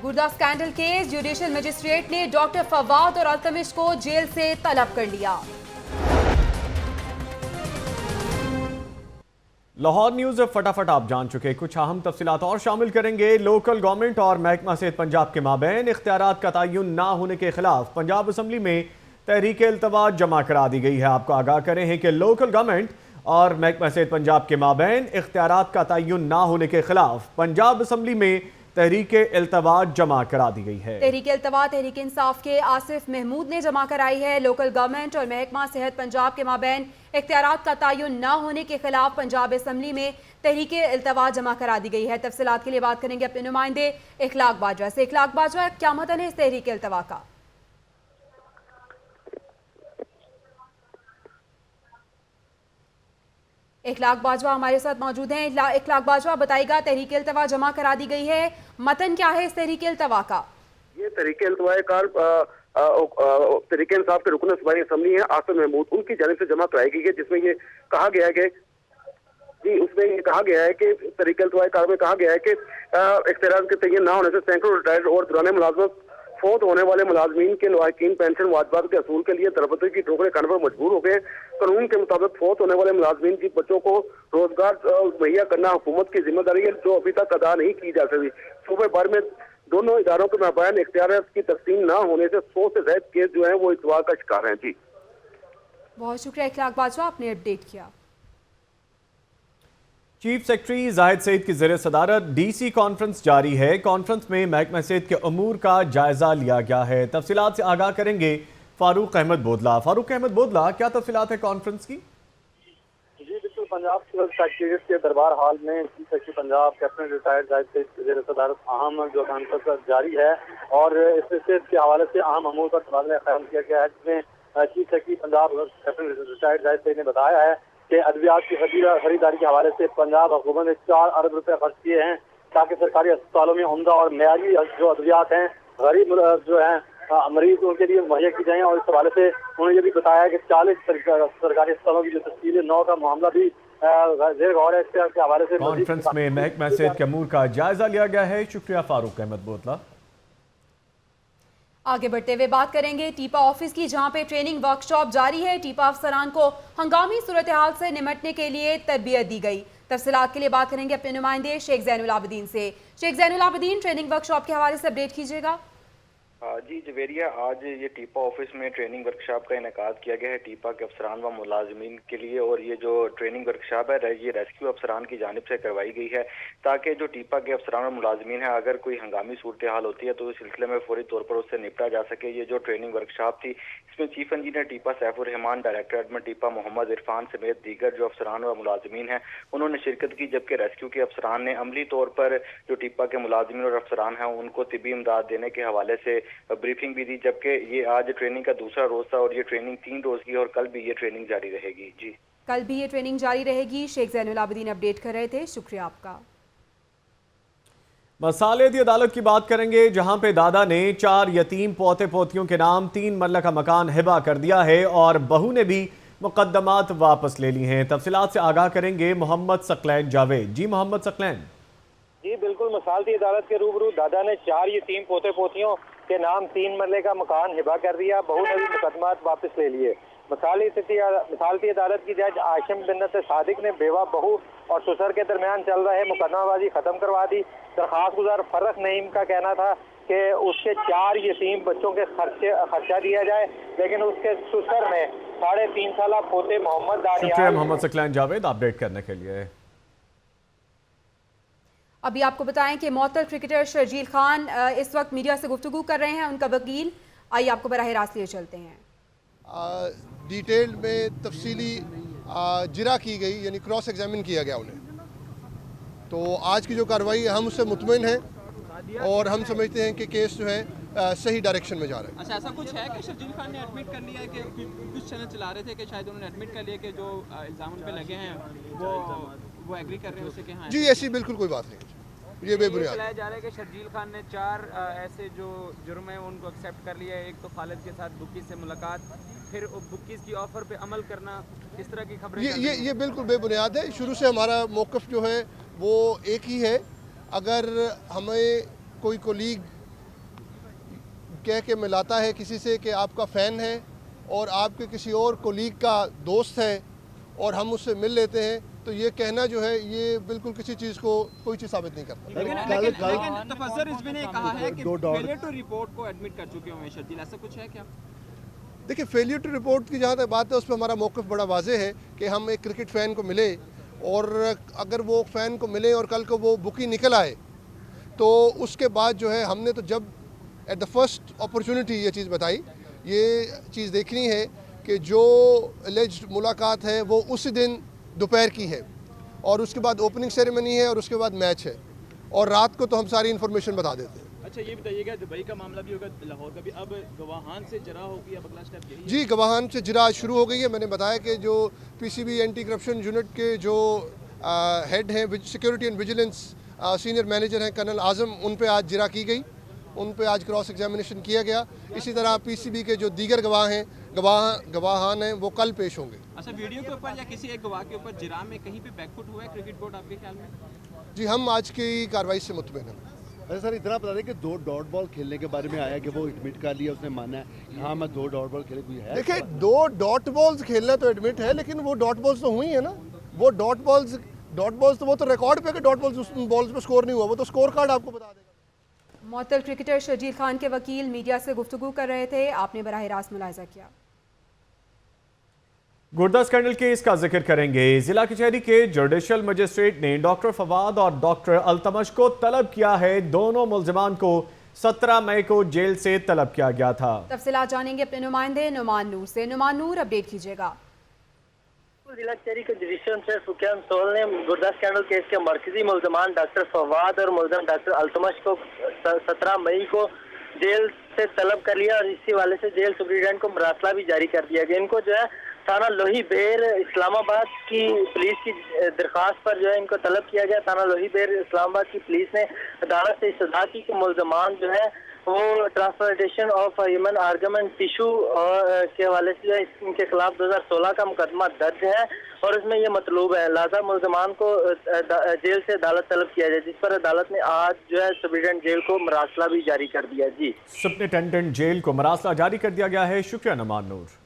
Speaker 2: गुर्दा स्कैंडल केस, जुडिशियल मजिस्ट्रेट ने डॉक्टर फवाद और अल्तमिश को जेल से तलब कर लिया।
Speaker 1: लाहौर न्यूज फटाफट आप जान चुके, कुछ अहम तफसीलात और शामिल करेंगे। लोकल गवर्नमेंट और महकमा सेहत पंजाब के माबैन इख्तियारात का तयन ना होने के खिलाफ पंजाब असम्बली में तहरीक इल्तवाज जमा करा दी गई है। आपको आगाह करें हैं कि लोकल गवर्नमेंट और महकमा सेहत पंजाब के माबैन इख्तियारात का तयन ना होने के खिलाफ पंजाब असम्बली में तहरीक इल्तवाज जमा करा दी गई है।
Speaker 2: तहरीक इल्तवाज तहरीक इंसाफ के आसिफ महमूद ने जमा कराई है। लोकल गवर्नमेंट और महकमा सेहत पंजाब के माबैन इख्तियारात का तयन न होने के खिलाफ पंजाब असम्बली में तहरीक इल्तवाज जमा करा दी गई है। तफसीलात के लिए बात करेंगे अपने नुमाइंदे इखलाक बाजवा से। इखलाक बाजवा, क्या मतलब है इस तहरीक इल्तवा का? इखलाक बाजवा हमारे साथ मौजूद हैं। इखलाक बाजवा बताइएगा, तहरीक इल्तवा जमा करा दी गई है, मतन क्या है इस तहरीक इल्तवा का?
Speaker 11: ये तहरीक इल्तवा कार तहरीक इंसाफ के रुकन सूबाई असम्बली है आसिफ महमूद, उनकी जानिब से जमा कराई गई है, जिसमें ये कहा गया है कि उसमें ये कहा गया है कि तहरीक इल्तवा कार में कहा गया है कि इख्तियारात के तयन ना होने से सैकड़ों रिटायर्ड और दौरान मुलाजमत फौत होने वाले मुलाजमीन के लवाहिकीन पेंशन वाजबात के असूल के लिए दरबदरी की ठोकरें खाने पर मजबूर हो गए। कानून के मुताबिक फौत होने वाले मुलाजमीन की बच्चों को रोजगार मुहैया करना हुकूमत की जिम्मेदारी है, जो अभी तक अदा नहीं की जा सकी। सूबे भर में दोनों इदारों के माबैन इख्तियार की तकसीम न होने से 100 से ज्यादा केस जो है वो इतवा का शिकार हैं। जी
Speaker 2: बहुत शुक्रिया इखलाक बाजवा, आपने अपडेट किया।
Speaker 1: चीफ सेक्रेटरी जाहिद सईद की ज़ेर सदारत DC कॉन्फ्रेंस जारी है। कॉन्फ्रेंस में महकमा सेहत के अमूर का जायजा लिया गया है। तफसीलात से आगाह करेंगे फारूक अहमद बोदला। फारूक अहमद बोदला, क्या तफसीलात है कॉन्फ्रेंस की?
Speaker 14: जी बिल्कुल, पंजाब सिविल सेक्रेटरीट के दरबार हॉल में chief secretary Punjab captain retired Zahid Saeed की ज़ेर सदारत अहम जो कॉन्फ्रेंस जारी है और इस सेहत के हवाले से अहम अमूर पर तबादला ख्याल किया गया है, जिसमें chief secretary Punjab captain retired Zahid Saeed ने बताया है कि अद्वियात की खरीदारी के हवाले से पंजाब हुकूमत ने 4 अरब रुपए खर्च किए हैं ताकि सरकारी अस्पतालों में उम्दा और मेयारी जो अद्वियात हैं गरीब जो हैं मरीज उनके लिए मुहैया की जाएं। और इस हवाले से उन्होंने ये भी बताया कि 40 सरकारी अस्पतालों की जो तश्कील 9 का मामला भी जेर गौर है। इसके हवाले से
Speaker 1: कॉन्फ्रेंस में महकमा सेहत के अमूर का जायजा लिया गया है। शुक्रिया फारूक अहमद बोदला।
Speaker 2: आगे बढ़ते हुए बात करेंगे टीपा ऑफिस की, जहां पे ट्रेनिंग वर्कशॉप जारी है। टीपा अफसरान को हंगामी सूरत हाल से निपटने के लिए तरबियत दी गई। तफसीलात के लिए बात करेंगे अपने नुमाइंदे शेख ज़ैनुल आबिदीन से। शेख ज़ैनुल आबिदीन, ट्रेनिंग वर्कशॉप के हवाले से अपडेट कीजिएगा।
Speaker 15: जी जवेरिया, आज ये टीपा ऑफिस में ट्रेनिंग वर्कशॉप का इनेकाद किया गया है टीपा के अफसरान व मुलाजमीन के लिए। और ये जो ट्रेनिंग वर्कशॉप है ये रेस्क्यू अफसरान की जानिब से करवाई गई है ताकि जो टीपा के अफसरान और मुलाजमीन है अगर कोई हंगामी सूरत हाल होती है तो इस सिलसिले में फौरी तौर पर उससे निपटा जा सके। ये जो ट्रेनिंग वर्कशॉप थी इसमें chief engineer टीपा Saifur Rahman, director admin टीपा Mohammad Irfan समेत दीगर जो अफसरान व मुलाजमीन हैं उन्होंने शिरकत की, जबकि रेस्क्यू के अफसरान ने अमली तौर पर जो टीपा के मुलाजमीन और अफसरान हैं उनको तिबी इमदाद देने के हवाले से ब्रीफिंग भी दी। जबकि ये आज ट्रेनिंग का दूसरा रोज था और ये ट्रेनिंग 3 रोज की और कल भी ये ट्रेनिंग जारी रहेगी। जी
Speaker 2: कल भी ये ट्रेनिंग जारी रहेगी। शेख ज़ैनुल आबिदीन अपडेट कर रहे थे, शुक्रिया आपका।
Speaker 1: मसालेती अदालत की बात करेंगे, जहां पे दादा ने 4 यतीम पोते पोतियों के नाम 3 मरला का मकान हिबा कर दिया है और बहू ने भी मुकद्दमात वापस ले ली हैं। तफसीलात से आगाह करेंगे मोहम्मद सकलैन जावेद। जी मोहम्मद सकलैन।
Speaker 16: जी बिल्कुल, मसालती अदालत के रूबरू दादा ने 4 यतीम पोते पोतियों के नाम 3 मरले का मकान हिबा कर दिया, बहू ने भी मुकदमात वापस ले लिए। मिसालती अदालत की जज आशिम बिन्नत सादिक ने बेवा बहू और ससुर के दरमियान चल रहे मुकदमाबाजी खत्म करवा दी। दरखास्त गुजार फर्रख नईम का कहना था कि उसके 4 यतीम बच्चों के खर्चा दिया जाए, लेकिन उसके ससुर ने 3.5 साल पोते मोहम्मद दानियाल।
Speaker 1: मोहम्मद सकलैन जावेद अपडेट करने के लिए।
Speaker 2: अभी आपको बताएं कि मौतल क्रिकेटर शर्जील खान इस वक्त मीडिया से गुफ्तगू कर रहे हैं, उनका वकील। आइए आपको बराह रास्त लिए चलते हैं।
Speaker 17: डिटेल में तफसीली जिरा की गई, यानी क्रॉस एग्जामिन किया गया उन्हें। तो आज की जो कार्रवाई है हम उससे मुतमईन हैं और हम समझते हैं कि केस जो है सही डायरेक्शन में जा रहा है।
Speaker 18: अच्छा, ऐसा कुछ है कि शर्जील खान ने एडमिट कर लिया है कि कुछ चैनल चला रहे थे कि शायद उन्होंने एडमिट कर लिया कि जो इल्ज़ाम उन पे लगे हैं वो एग्री कर रहे हैं उससे कि हाँ? जी
Speaker 17: ऐसी बिल्कुल कोई बात नहीं, ये बेबुनियाद
Speaker 18: बताया जा रहा है कि शर्जील खान ने 4 ऐसे जो जुर्म है उनको एक्सेप्ट कर लिया है। एक तो खालिद के साथ बुक्की से मुलाकात, फिर बुक्कीज की ऑफर पे अमल करना, इस तरह की खबरें।
Speaker 17: ये बिल्कुल बेबुनियाद है। शुरू से हमारा मौक़िफ़ जो है वो एक ही है। अगर हमें कोई कोलीग कह के मिलाता है किसी से कि आपका फ़ैन है और आपके किसी और कोलीग का दोस्त है और हम उससे मिल लेते हैं, तो ये कहना जो है ये बिल्कुल किसी चीज़ को कोई चीज़ साबित नहीं करता।
Speaker 18: लेकिन तफस्सुर रिजवी ने कहा है कि फेलियर टू रिपोर्ट को एडमिट कर चुके हैं शर्जील, ऐसा कुछ है क्या?
Speaker 17: देखिए, फेलियर टू रिपोर्ट की जहाँ तक बात है उस पर हमारा मौक़िफ़ बड़ा वाज़ेह है कि हम एक क्रिकेट फ़ैन को मिले और अगर वो फ़ैन को मिले और कल को वो बुकी निकल आए तो उसके बाद जो है हमने तो जब एट द फर्स्ट अपॉर्चुनिटी ये चीज़ बताई, ये चीज़ देखनी है कि जो एलिज्ड मुलाकात है वो उसी दिन दोपहर की है और उसके बाद ओपनिंग सेरेमनी है और उसके बाद मैच है और रात को तो हम सारी इन्फॉर्मेशन बता देते हैं।
Speaker 18: अच्छा, ये बताइएगा दुबई का मामला भी होगा, लाहौर का भी, अब गवाहान से जरा होगी, अब अगला स्टेप यही है?
Speaker 17: जी, गवाहान से जरा शुरू हो गई है। मैंने बताया कि जो पीसीबी एंटी करप्शन यूनिट के जो हेड हैं security and vigilance senior manager हैं कर्नल आज़म, उन पे आज जिरा की गई, उन पे आज क्रॉस एग्जामिनेशन किया गया। इसी तरह पीसीबी के जो दीगर गवाहान हैं वो कल पेश होंगे।
Speaker 18: अच्छा, वीडियो के ऊपर या किसी एक गवाह के ऊपर जिरा में कहीं पे बैकफुट हुआ है क्रिकेट बोर्ड आपके ख्याल में?
Speaker 17: जी, हम आज की कार्रवाई से मुतमईन हैं।
Speaker 19: अच्छा सर, इतना बता दें कि 2 डॉट बॉल खेलने के बारे में आया कि वो एडमिट कर लिया, उसने माना है कि हाँ मैं 2 डॉट बॉल खेले, कोई है?
Speaker 17: देखिए 2 डॉट बॉल्स खेलना तो एडमिट है, लेकिन वो डॉट बॉल्स तो हुई है ना। वो डॉट बॉल्स तो वो तो रिकॉर्ड पे कि डॉट बॉल्स पे स्कोर नहीं हुआ, वो तो स्कोर कार्ड आपको बता देगा।
Speaker 2: मुअत्तल क्रिकेटर शर्जील खान के वकील मीडिया से गुफ्तगू कर रहे थे, आपने बराह रास्त मुलाहिजा किया।
Speaker 1: गुर्दा स्कैंडल केस का जिक्र करेंगे। जिला कचहरी के जुडिशल मजिस्ट्रेट ने डॉक्टर फवाद और डॉक्टर अल्तमश को तलब किया है। दोनों मुल्जिमान को 17 मई को जेल से तलब किया गया था।
Speaker 2: तफसीलात जानेंगे अपने नुमाइंदे नुमान नूर से। नुमान नूर, अपडेट कीजिएगा।
Speaker 20: जिला कचहरी के जुडिशल मजिस्ट्रेट सुफियान सोल ने गुर्दा स्कैंडल केस के मरकजी मुल्जिमान डॉक्टर फवाद और मुल्जिम डॉक्टर अल्तमश को 17 मई को जेल से तलब कर लिया और इसी वाले से जेल सुप्रीडेंट को मरासला भी जारी कर दिया गया। इनको जो है थाना लोही बेर इस्लामाबाद की पुलिस की दरख्वास्त पर जो है इनको तलब किया गया। थाना लोही बेर इस्लामाबाद की पुलिस ने अदालत से इस्तदा की कि मुल्ज़मान जो है वो transplantation of human organ tissue के हवाले से जो है इनके खिलाफ 2016 का मुकदमा दर्ज है और इसमें ये मतलूब है, लिहाजा मुल्ज़मान को जेल से अदालत तलब किया जाए, जिस पर अदालत ने आज जो है सुप्रीडेंट जेल को मरासला भी जारी कर दिया। जी,
Speaker 1: सुप्रिंटेंडेंट जेल को मरासला जारी कर दिया गया है। शुक्रिया नुमान नूर।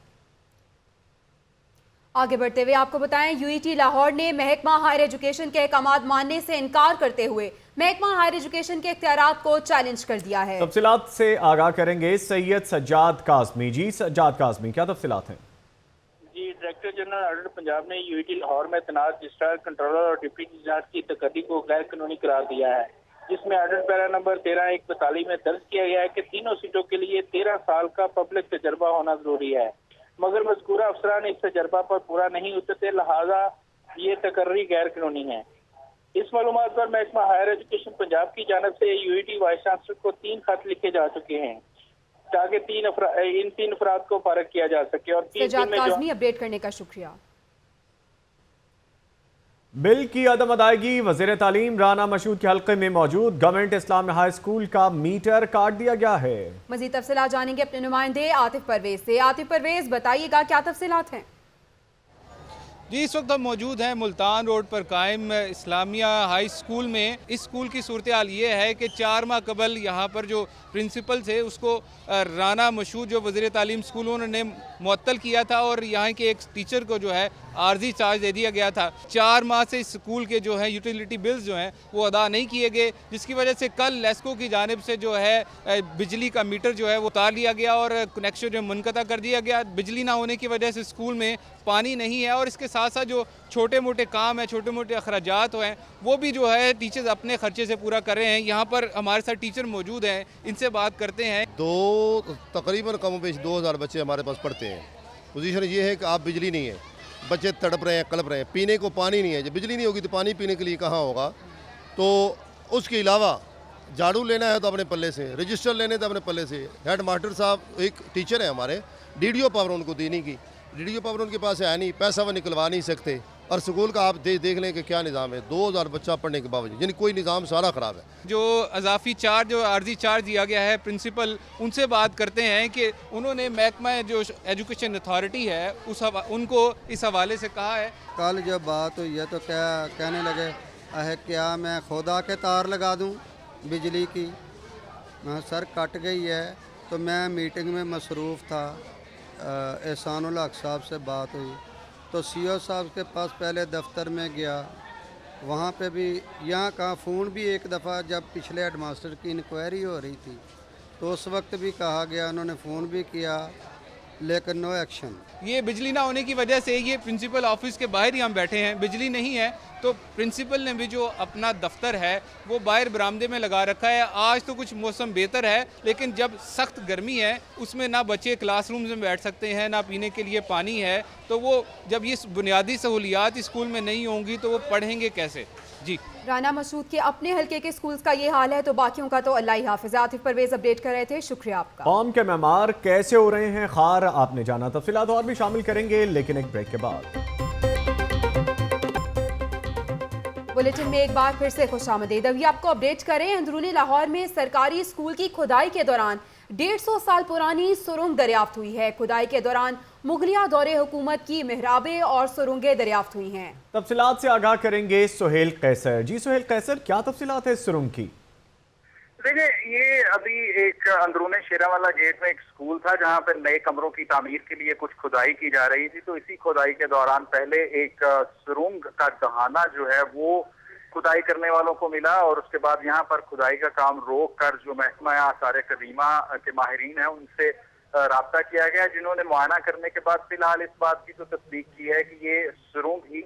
Speaker 2: आगे बढ़ते हुए आपको बताएं, यूईटी लाहौर ने महकमा हायर एजुकेशन के अहकामात मानने से इनकार करते हुए महकमा हायर एजुकेशन के इख्तियारात को चैलेंज कर दिया है।
Speaker 1: तफसीलात से आगाह करेंगे सैयद सज्जाद काज़मी। जी सज्जाद काज़मी, क्या तफसीलात हैं?
Speaker 21: जी, डायरेक्टर जनरल ऑर्डर पंजाब ने यूईटी लाहौर में तैनात रजिस्ट्रार, कंट्रोलर और डिप्टी इंचार्ज की तकर्री को गैर कानूनी करार दिया है, जिसमें ऑर्डर पैरा नंबर 13/142 में दर्ज किया गया है कि तीनों सीटों के लिए 13 साल का पब्लिक तजर्बा होना जरूरी है, मगर मज़कूरा अफसरान इस तजर्बा पर पूरा नहीं उतरते, लिहाजा ये तकर्री गैर कानूनी है। इस मालूमात पर महकमा हायर एजुकेशन पंजाब की जानब से यूईटी वाइस चांसलर को 3 खत लिखे जा चुके हैं ताकि इन 3 अफराद को फारिग किया जा सके। और
Speaker 2: सज्जाद काज़मी, अपडेट करने का शुक्रिया।
Speaker 1: बिल की अदम अदायगी, वज़ीर तालीम राना मशहूद के हल्के में मौजूद गवर्नमेंट इस्लामिया हाई स्कूल का मीटर काट दिया गया है।
Speaker 2: मज़ीद तफसीलात जानेंगे अपने नुमाइंदे आतिफ परवेज से। आतिफ परवेज, बताइएगा क्या तफसीलात हैं?
Speaker 6: जी, इस वक्त हम मौजूद हैं मुल्तान रोड पर कायम इस्लामिया हाई स्कूल में। इस स्कूल की सूरत हाल ये है कि 4 माह कबल यहाँ पर जो प्रिंसिपल थे उसको राना मशहूद जो वज़ीर तालीम स्कूल उन्होंने मुअत्तल किया था और यहाँ के एक टीचर को जो है आर्जी चार्ज दे दिया गया था। 4 माह से इस स्कूल के जो है यूटिलिटी बिल्स जो हैं वो अदा नहीं किए गए, जिसकी वजह से कल लेस्को की जानिब से जो है बिजली का मीटर जो है वो उतार लिया गया और कनेक्शन जो मुनक़ता कर दिया गया। बिजली ना होने की वजह से स्कूल में पानी नहीं है और इसके साथ साथ जो छोटे मोटे काम है, छोटे मोटे अखराजात हैं, वो भी जो है टीचर्स अपने खर्चे से पूरा कर रहे हैं। यहाँ पर हमारे साथ टीचर मौजूद हैं, इनसे बात करते हैं।
Speaker 22: तकरीबन कम बेश 2000 बच्चे हमारे पास पढ़ते हैं। पोजीशन ये है कि आप बिजली नहीं है, बच्चे तड़प रहे हैं, कलप रहे हैं, पीने को पानी नहीं है। जब बिजली नहीं होगी तो पानी पीने के लिए कहाँ होगा? तो उसके अलावा झाड़ू लेना है तो अपने पल्ले से, रजिस्टर लेने तो अपने पल्ले से। हेड मास्टर साहब एक टीचर है हमारे, डीडीओ पावर उनको देने की, डीडीओ पावर उनके पास है नहीं, पैसा वो निकलवा नहीं सकते। और स्कूल का आप देख लें कि क्या निज़ाम है, 2000 बच्चा पढ़ने के बावजूद, यानी कोई निज़ाम सारा ख़राब है।
Speaker 6: जो अजाफी चार्ज, जो आर्जी चार्ज दिया गया है प्रिंसिपल, उनसे बात करते हैं कि उन्होंने महकमा जो एजुकेशन अथॉरिटी है उनको इस हवाले से कहा है।
Speaker 23: कल जब बात हुई है तो क्या कहने लगे है क्या मैं खुद आके तार लगा दूं बिजली की? मैं सर कट गई है। तो मैं मीटिंग में मसरूफ़ था, एहसानुल हक साहब से बात हुई तो सीओ साहब के पास पहले दफ्तर में गया, वहाँ पे भी, यहाँ का फ़ोन भी एक दफ़ा जब पिछले हेडमास्टर की इंक्वायरी हो रही थी तो उस वक्त भी कहा गया, उन्होंने फ़ोन भी किया लेकिन नो एक्शन।
Speaker 6: ये बिजली ना होने की वजह से ये प्रिंसिपल ऑफिस के बाहर ही हम बैठे हैं, बिजली नहीं है तो प्रिंसिपल ने भी जो अपना दफ्तर है वो बाहर बरामदे में लगा रखा है। आज तो कुछ मौसम बेहतर है लेकिन जब सख्त गर्मी है उसमें ना बच्चे क्लासरूम्स में बैठ सकते हैं, ना पीने के लिए पानी है, तो वो जब ये बुनियादी सहूलियात स्कूल में नहीं होंगी तो वो पढ़ेंगे कैसे? जी,
Speaker 2: राना मसूद के अपने हल्के के स्कूल्स का ये हाल है तो बाकियों का तो अल्लाह ही हाफिज़। आतिफ परवेज अपडेट कर रहे थे, शुक्रिया आपका।
Speaker 1: कौम के मेमार कैसे हो रहे हैं खार, आपने जाना। तफसीलात और भी शामिल करेंगे लेकिन एक ब्रेक के बाद।
Speaker 2: बुलेटिन में एक बार फिर से खुशामदीद। अभी आपको अपडेट करें, अंदरूनी लाहौर में सरकारी स्कूल की खुदाई के दौरान 150 साल पुरानी सुरंग दरियाफ्त हुई है। खुदाई के दौरान मुगलिया दौरे हुकूमत की मेहराबें और सुरंगें दरियाफ्त हुई हैं।
Speaker 1: तफसीलात से आगाह करेंगे सुहेल कैसर। जी सुहेल कैसर, क्या तफसीलात है इस सुरंग की?
Speaker 10: देखिए, ये अभी एक अंदरूने शेरावाला गेट में एक स्कूल था जहां पर नए कमरों की तामीर के लिए कुछ खुदाई की जा रही थी। तो इसी खुदाई के दौरान पहले एक सुरंग का दहाना जो है वो खुदाई करने वालों को मिला और उसके बाद यहाँ पर खुदाई का काम रोक कर जो महकमा आसार कदीमा के माहिरीन है उनसे राब्ता किया गया, जिन्होंने मुआयना करने के बाद फिलहाल इस बात की तो तस्दीक की है कि ये सुरंग ही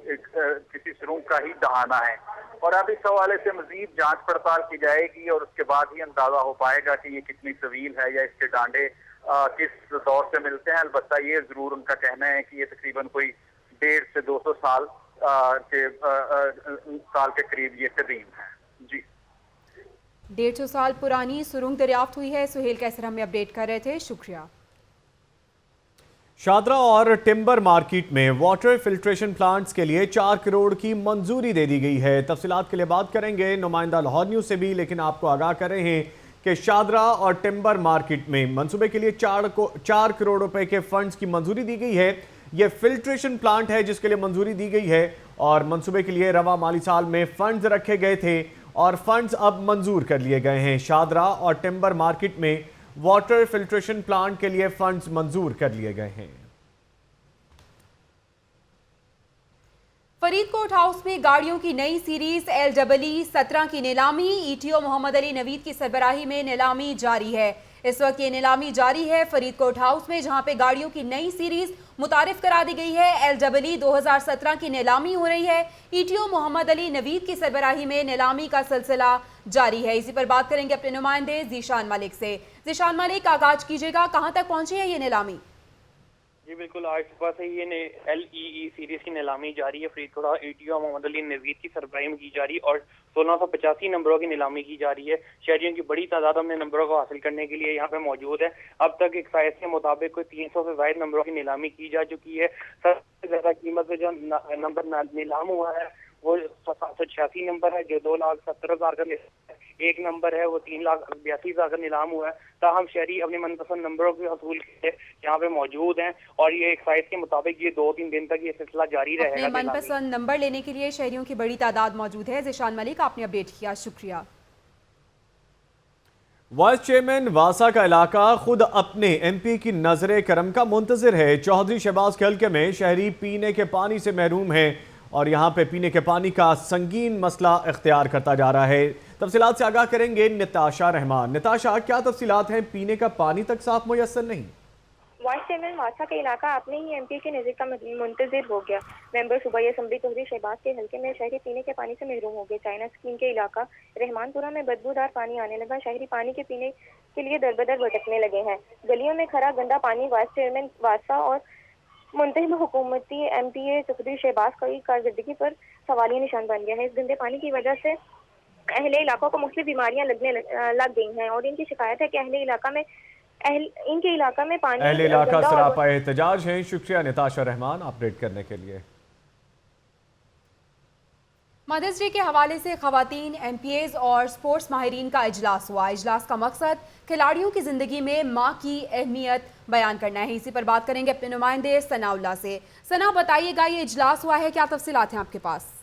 Speaker 10: किसी सुरंग का ही दहाना है। और अब इस हवाले से मजीद जांच पड़ताल की जाएगी और उसके बाद ही अंदाजा हो पाएगा कि ये कितनी तवील है या इसके डांडे किस दौर से मिलते हैं। अलबत्ता ये जरूर उनका कहना है कि ये तकरीबन कोई 150 से 200 साल के करीब ये कदीम है। जी,
Speaker 2: 150 साल पुरानी सुरंग दरियाफ्त हुई है। सुहेल कैसर हमें अपडेट कर रहे थे, शुक्रिया।
Speaker 1: शादरा और टिम्बर मार्केट में वाटर फिल्ट्रेशन प्लांट्स के लिए 4 करोड़ की मंजूरी दे दी गई है। तफसीलात के लिए बात करेंगे नुमाइंदा लाहौर न्यूज़ से भी, लेकिन आपको आगाह कर रहे हैं कि शादरा और टिम्बर मार्केट में मंसूबे के लिए 4 करोड़ रुपए के फंड्स की मंजूरी दी गई है। यह फिल्ट्रेशन प्लांट है जिसके लिए मंजूरी दी गई है और मंसूबे के लिए रवा माली साल में फंड्स रखे गए थे और फंड्स अब मंजूर कर लिए गए हैं। शादरा और टिम्बर मार्केट में वाटर फिल्ट्रेशन प्लांट के लिए फंड्स मंजूर कर लिए गए हैं।
Speaker 2: फरीदकोट हाउस में गाड़ियों की नई सीरीज LEE-17 की नीलामी। ETO मोहम्मद अली नवीद की सरबराही में नीलामी जारी है। इस वक्त ये नीलामी जारी है फरीदकोट हाउस में, जहां पे गाड़ियों की नई सीरीज मुतारिफ करा दी गई है। LEE 2017 की नीलामी हो रही है। ETO मोहम्मद अली नवीद की सरबराही में नीलामी का सिलसिला जारी है। इसी पर बात करेंगे अपने नुमाइंदे जीशान मलिक से। जीशान मलिक, आगाज कीजिएगा, कहां तक पहुंची है ये नीलामी?
Speaker 3: जी बिल्कुल, आज सुबह से ये LEE सीरीज की नीलामी जारी है। फरीदकोट ETO मोहम्मद अली नवीद की सरबराही में की जा रही है और 1685 नंबरों की नीलामी की जा रही है। शहरियों की बड़ी तादाद अपने नंबरों को हासिल करने के लिए यहाँ पे मौजूद है। अब तक एक साइज के मुताबिक कोई 300 से ज्यादा नंबरों की नीलामी की जा चुकी है। सबसे ज्यादा कीमत पे जो नंबर नीलाम हुआ है वो 786 नंबर है, जो 2,70,000 का एक नंबर है वो 3,82,000 का नीलाम हुआ है। ताहम शहरी अपने मनपसंद नंबरों के हसूल के यहाँ पे मौजूद हैं और ये एक साइज के मुताबिक ये 2-3 दिन तक ये सिलसिला जारी रहेगा।
Speaker 2: अपने मनपसंद नंबर लेने के लिए शहरियों की बड़ी तादाद मौजूद है। ज़ीशान मलिक, आपने अपडेट किया, शुक्रिया।
Speaker 1: वाइस चेयरमैन वासा का इलाका खुद अपने MP की नजर करम का मुंतजिर है। चौधरी शहबाज के हल्के में शहरी पीने के पानी से महरूम है और यहाँ पे पीने के पानी का संगीन मसला इख्तियार करता जा रहा है। तफसीलात से आगाह करेंगे निताशा रहमान। निताशा, क्या तफसीलात हैं? पीने का पानी तक साफ मुयस्सर नहीं।
Speaker 4: वाइस चेयरमैन वासा का इलाका अपने ही MP के नज़र का मुंतजिर हो गया। मेंबर सूबाई असम्बली चौधरी शहबाज के हल्के में शहरी पीने के पानी से महरूम हो गए। चाइना स्कीम के इलाका रहमानपुरा में बदबूदार पानी आने लगा। शहरी पानी के पीने के लिए दरबदर भटकने लगे हैं। गलियों में खरा गंदा पानी वाइस चेयरमैन वासा और मुंतहिब हुकूमती MPA चौधरी शहबाज की कारकर्दगी पर सवालिया निशान बन गया है। इस गंदे पानी की वजह से अहले इलाकों को मुख्तलिफ बीमारियां लग गई हैं और इनकी शिकायत है कि इनके इलाका में पानी
Speaker 1: अहले इलाका सरापा एहतजाज है। शुक्रिया निताशा रहमान अपडेट करने के लिए।
Speaker 2: मदर्स डे के हवाले से खवातीन MPAs और स्पोर्ट्स माहिरीन का इजलास हुआ। इजलास का मकसद खिलाड़ियों की जिंदगी में माँ की अहमियत बयान करना है। इसी पर बात करेंगे अपने नुमाइंदे सनाउल्लाह से। सना, बताइएगा ये इजलास हुआ है, क्या तफसीलात हैं आपके पास?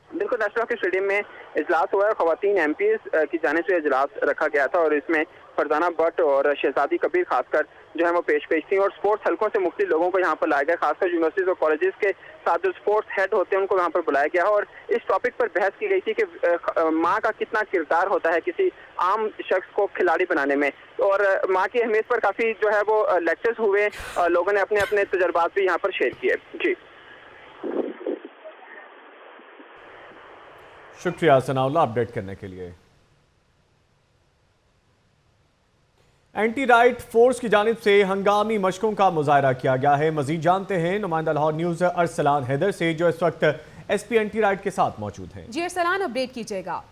Speaker 5: बिल्कुल, नेशनल के स्टेडियम में इजलास हुआ है। खवातीन MPAs की जानिब से इजलास रखा गया था और इसमें फरजाना भट्ट और शहजादी कबीर खासकर जो है वो पेश थी और स्पोर्ट्स हल्कों से मुख्तलिफ लोगों को यहाँ पर लाया गया। खासकर यूनिवर्सिटीज और कॉलेजेस के साथ जो स्पोर्ट्स हेड होते हैं उनको यहाँ पर बुलाया गया और इस टॉपिक पर बहस की गई थी कि माँ का कितना किरदार होता है किसी आम शख्स को खिलाड़ी बनाने में, और माँ की अहमियत पर काफ़ी जो है वो लेक्चर्स हुए। लोगों ने अपने अपने तजर्बात भी यहाँ पर शेयर किए। जी
Speaker 1: शुक्रिया सनाउल्लाह अपडेट करने के लिए। एंटी राइट फोर्स की जानिब से हंगामी मशकों का मुजाहरा किया गया है। मजीद जानते हैं नुमाइंदा लाहौर न्यूज़ अरसलान हैदर से, जो इस वक्त SP एंटी राइट के साथ मौजूद हैं।
Speaker 2: जी अरसलान, अपडेट कीजिएगा।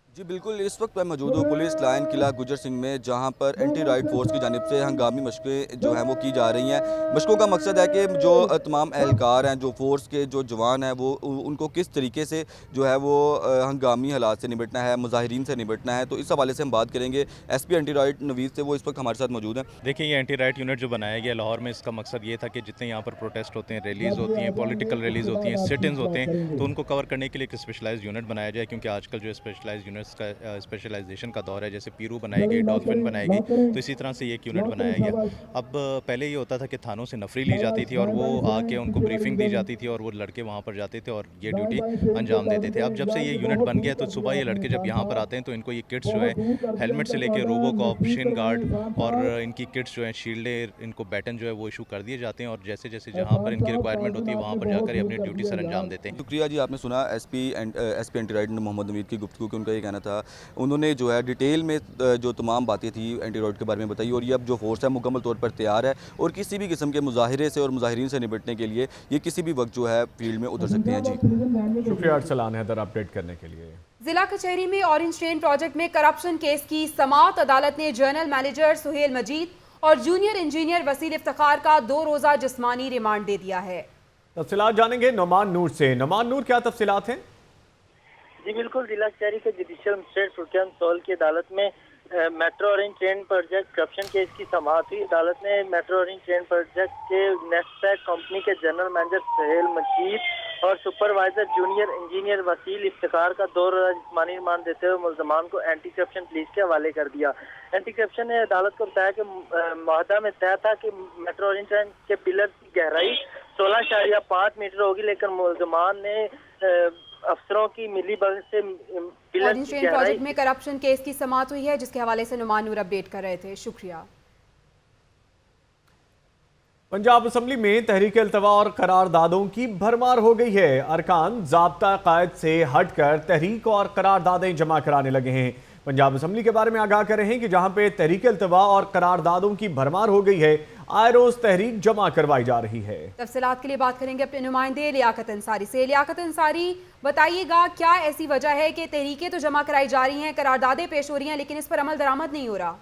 Speaker 24: जी बिल्कुल, इस वक्त मैं मौजूद हूँ पुलिस लाइन किला गुजर सिंह में, जहाँ पर एंटी राइट फोर्स की जानिब से हंगामी मशक़ें जो हैं वो की जा रही हैं। मशकों का मकसद है कि जो तमाम एहलकार हैं, जो फोर्स के जो जवान हैं, वो उनको किस तरीके से जो है वो हंगामी हालात से निपटना है, मुजाहिरीन से निपटना है। तो इस हवाले से हम बात करेंगे SP एंटी राइट नवीद से, वो इस वक्त हमारे साथ मौजूद हैं।
Speaker 25: देखिए, ये एंटी राइट यूनिट जो बनाया गया लाहौर में, इसका मकसद ये था कि जितने यहाँ पर प्रोटेस्ट होते हैं, रैलीज़ होती हैं, पॉलिटिकल रैलीज़ होती हैं, सिट-इन्स होते हैं, तो उनको कवर करने के लिए एक स्पेशलाइज्ड यूनिट बनाया जाए, क्योंकि आजकल जो स्पेशलाइज्ड यूनिट इसका स्पेशलाइजेशन का दौर है, जैसे पीरू बनाई गई, डॉल्फिन बनाई गई, तो इसी तरह से ये एक यूनिट बनाया गया। अब पहले ये होता था कि थानों से नफरी ली जाती थी और वो आके उनको ब्रीफिंग दी जाती थी और वो लड़के वहाँ पर जाते थे और ये ड्यूटी अंजाम देते थे। अब जब से ये यूनिट बन गया तो सुबह ये लड़के जब यहाँ पर आते हैं तो इनको ये किट्स जो है हेलमेट से लेके रोबोकॉप, शिन गार्ड और इनकी किट्स जो है शील्डें, इनको बैटन जो है वो इशू कर दिए जाते हैं और जैसे जैसे जहाँ पर इनकी रिक्वायरमेंट होती है वहाँ पर जाकर ये अपनी ड्यूटी सर अंजाम देते हैं।
Speaker 24: शुक्रिया जी। आपने सुना SP anti riot Mohammad Naveed की गुफ्तगू कि उनका ये कहना था, उन्होंने जो है डिटेल में जो तमाम बातें थी एंटी राइड के बारे में बताई और ये अब जो फोर्स है मुकम्मल तौर पर तैयार है और किसी भी किस्म के मुजाहिरे से और मुजाहिरीन से निपटने के लिए ये किसी भी वक्त जो है फील्ड में उतर सकते हैं। जी
Speaker 1: शुक्रिया अरसलान हैदर अपडेट करने के लिए।
Speaker 2: जिला कचहरी में ऑरेंज ट्रेन प्रोजेक्ट में करप्शन केस की समाअत। अदालत ने जनरल मैनेजर सुहेल मजीद और जूनियर इंजीनियर वसील इफ्तिखार का 2 रोज़ा जिस्मानी रिमांड दे दिया है।
Speaker 1: तफसीलात जानेंगे नोमान नूर से। नोमान नूर, क्या तफसीलात हैं?
Speaker 20: जी बिल्कुल, जिला कचहरी के जुडिशियल मजिस्ट्रेट फुरकान सोल की अदालत में metro orange train project corruption case की समाअत हुई। अदालत ने मेट्रो ऑरेंज ट्रेन प्रोजेक्ट के नेस्टैक कंपनी के जनरल मैनेजर सुहेल मजीद और सुपरवाइजर जूनियर इंजीनियर वसील इफ्तिखार का 2 रोज़ा जिस्मानी रिमांड देते हुए मुल्ज़मान को एंटी करप्शन पुलिस के हवाले कर दिया। एंटी करप्शन ने अदालत को बताया कि मुआहदा में तय था कि मेट्रो ऑरेंज ट्रेन के पिलर की गहराई 16.5 मीटर होगी, लेकिन मुल्ज़मान ने अफसरों की मिली भगत से
Speaker 2: ऑरेंज ट्रेन प्रोजेक्ट में करप्शन केस की समाअत हुई है, जिसके हवाले से नुमान नूर अपडेट कर रहे थे। शुक्रिया।
Speaker 1: पंजाब असम्बली में तहरीक अल्तवा और करारदादों की भरमार हो गई है। अरकान ज़ाब्ता कायद से हटकर तहरीक और करारदादें जमा कराने लगे हैं। पंजाब असम्बली के बारे में आगाह कर रहे हैं कि जहां पे तहरीक अल्तवा और करारदादों की भरमार हो गई है, आए रोज तहरीक जमा करवाई जा रही है।
Speaker 2: तफसीलात के लिए बात करेंगे अपने नुमाइंदे लियाकत अंसारी से। लियाकत अंसारी, बताइएगा क्या ऐसी वजह है कि तहरीकें तो जमा कराई जा रही हैं, करारदादें पेश हो रही हैं, लेकिन इस पर अमल दरामद नहीं हो रहा?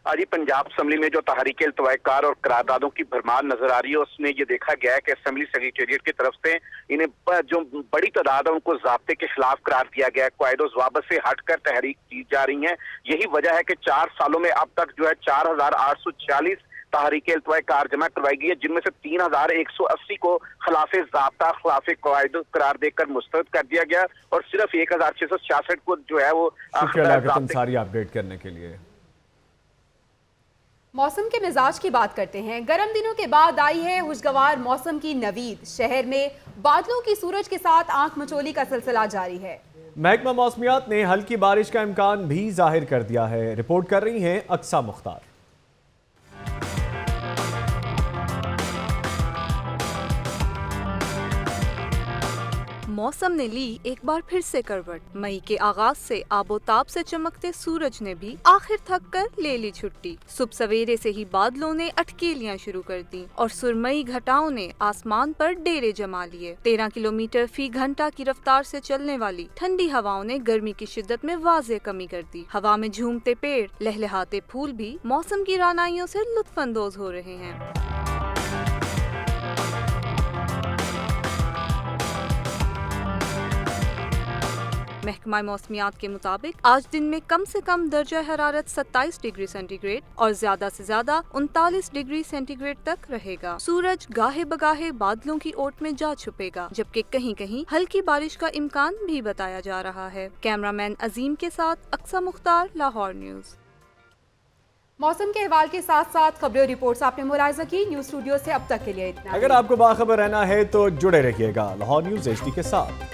Speaker 7: जी पंजाब असम्बली में जो तहरीक अल्तवाकार और करारदादों की भरमार नजर आ रही है, उसमें ये देखा गया है कि असम्बली सेक्रेटेरिएट की तरफ से इन्हें जो बड़ी तादाद है उनको ज़ाब्ते के खिलाफ करार दिया गया है, कायदो ज़वाबित से हटकर तहरीक की जा रही है। यही वजह है कि 4 सालों में अब तक जो है 4846 तहरीक अल्तवाकार जमा करवाई गई है, जिनमें से 3180 को खिलाफ ज़ाब्ता खिलाफ कायदो करार देकर मुस्तरद कर दिया गया और सिर्फ 1666 को जो है वो
Speaker 1: अपडेट करने के लिए।
Speaker 2: मौसम के मिजाज की बात करते हैं। गर्म दिनों के बाद आई है खुशगवार मौसम की नवीद। शहर में बादलों की सूरज के साथ आंख मचोली का सिलसिला जारी है।
Speaker 1: महकमा मौसमियात ने हल्की बारिश का इम्कान भी जाहिर कर दिया है। रिपोर्ट कर रही हैं अक्सा मुख्तार।
Speaker 8: मौसम ने ली एक बार फिर से करवट। मई के आगाज से आबोताब से चमकते सूरज ने भी आखिर थक कर ले ली छुट्टी। सुबह सवेरे से ही बादलों ने अटकेलियां शुरू कर दी और सुरमई घटाओं ने आसमान पर डेरे जमा लिए। 13 किलोमीटर फी घंटा की रफ्तार से चलने वाली ठंडी हवाओं ने गर्मी की शिद्दत में वाज़े कमी कर दी। हवा में झूमते पेड़, लहलहाते फूल भी मौसम की रानाइयों से लुत्फानंदोज हो रहे हैं। महकमा मौसमियात के मुताबिक आज दिन में कम से कम दर्जा हरारत 27 डिग्री सेंटीग्रेड और ज्यादा से ज्यादा 39 डिग्री सेंटीग्रेड तक रहेगा। सूरज गाहे बगाहे बादलों की ओट में जा छुपेगा, जबकि कहीं कहीं हल्की बारिश का इम्कान भी बताया जा रहा है। कैमरामैन अजीम के साथ अक्सा मुख्तार, लाहौर न्यूज।
Speaker 2: मौसम के हवाले के साथ साथ खबरें रिपोर्ट्स आपने मुलाहिजा की। न्यूज स्टूडियो से अब तक के लिए इतना।
Speaker 1: अगर आपको बाखबर रहना है तो जुड़े रहिएगा लाहौर न्यूज HD के साथ।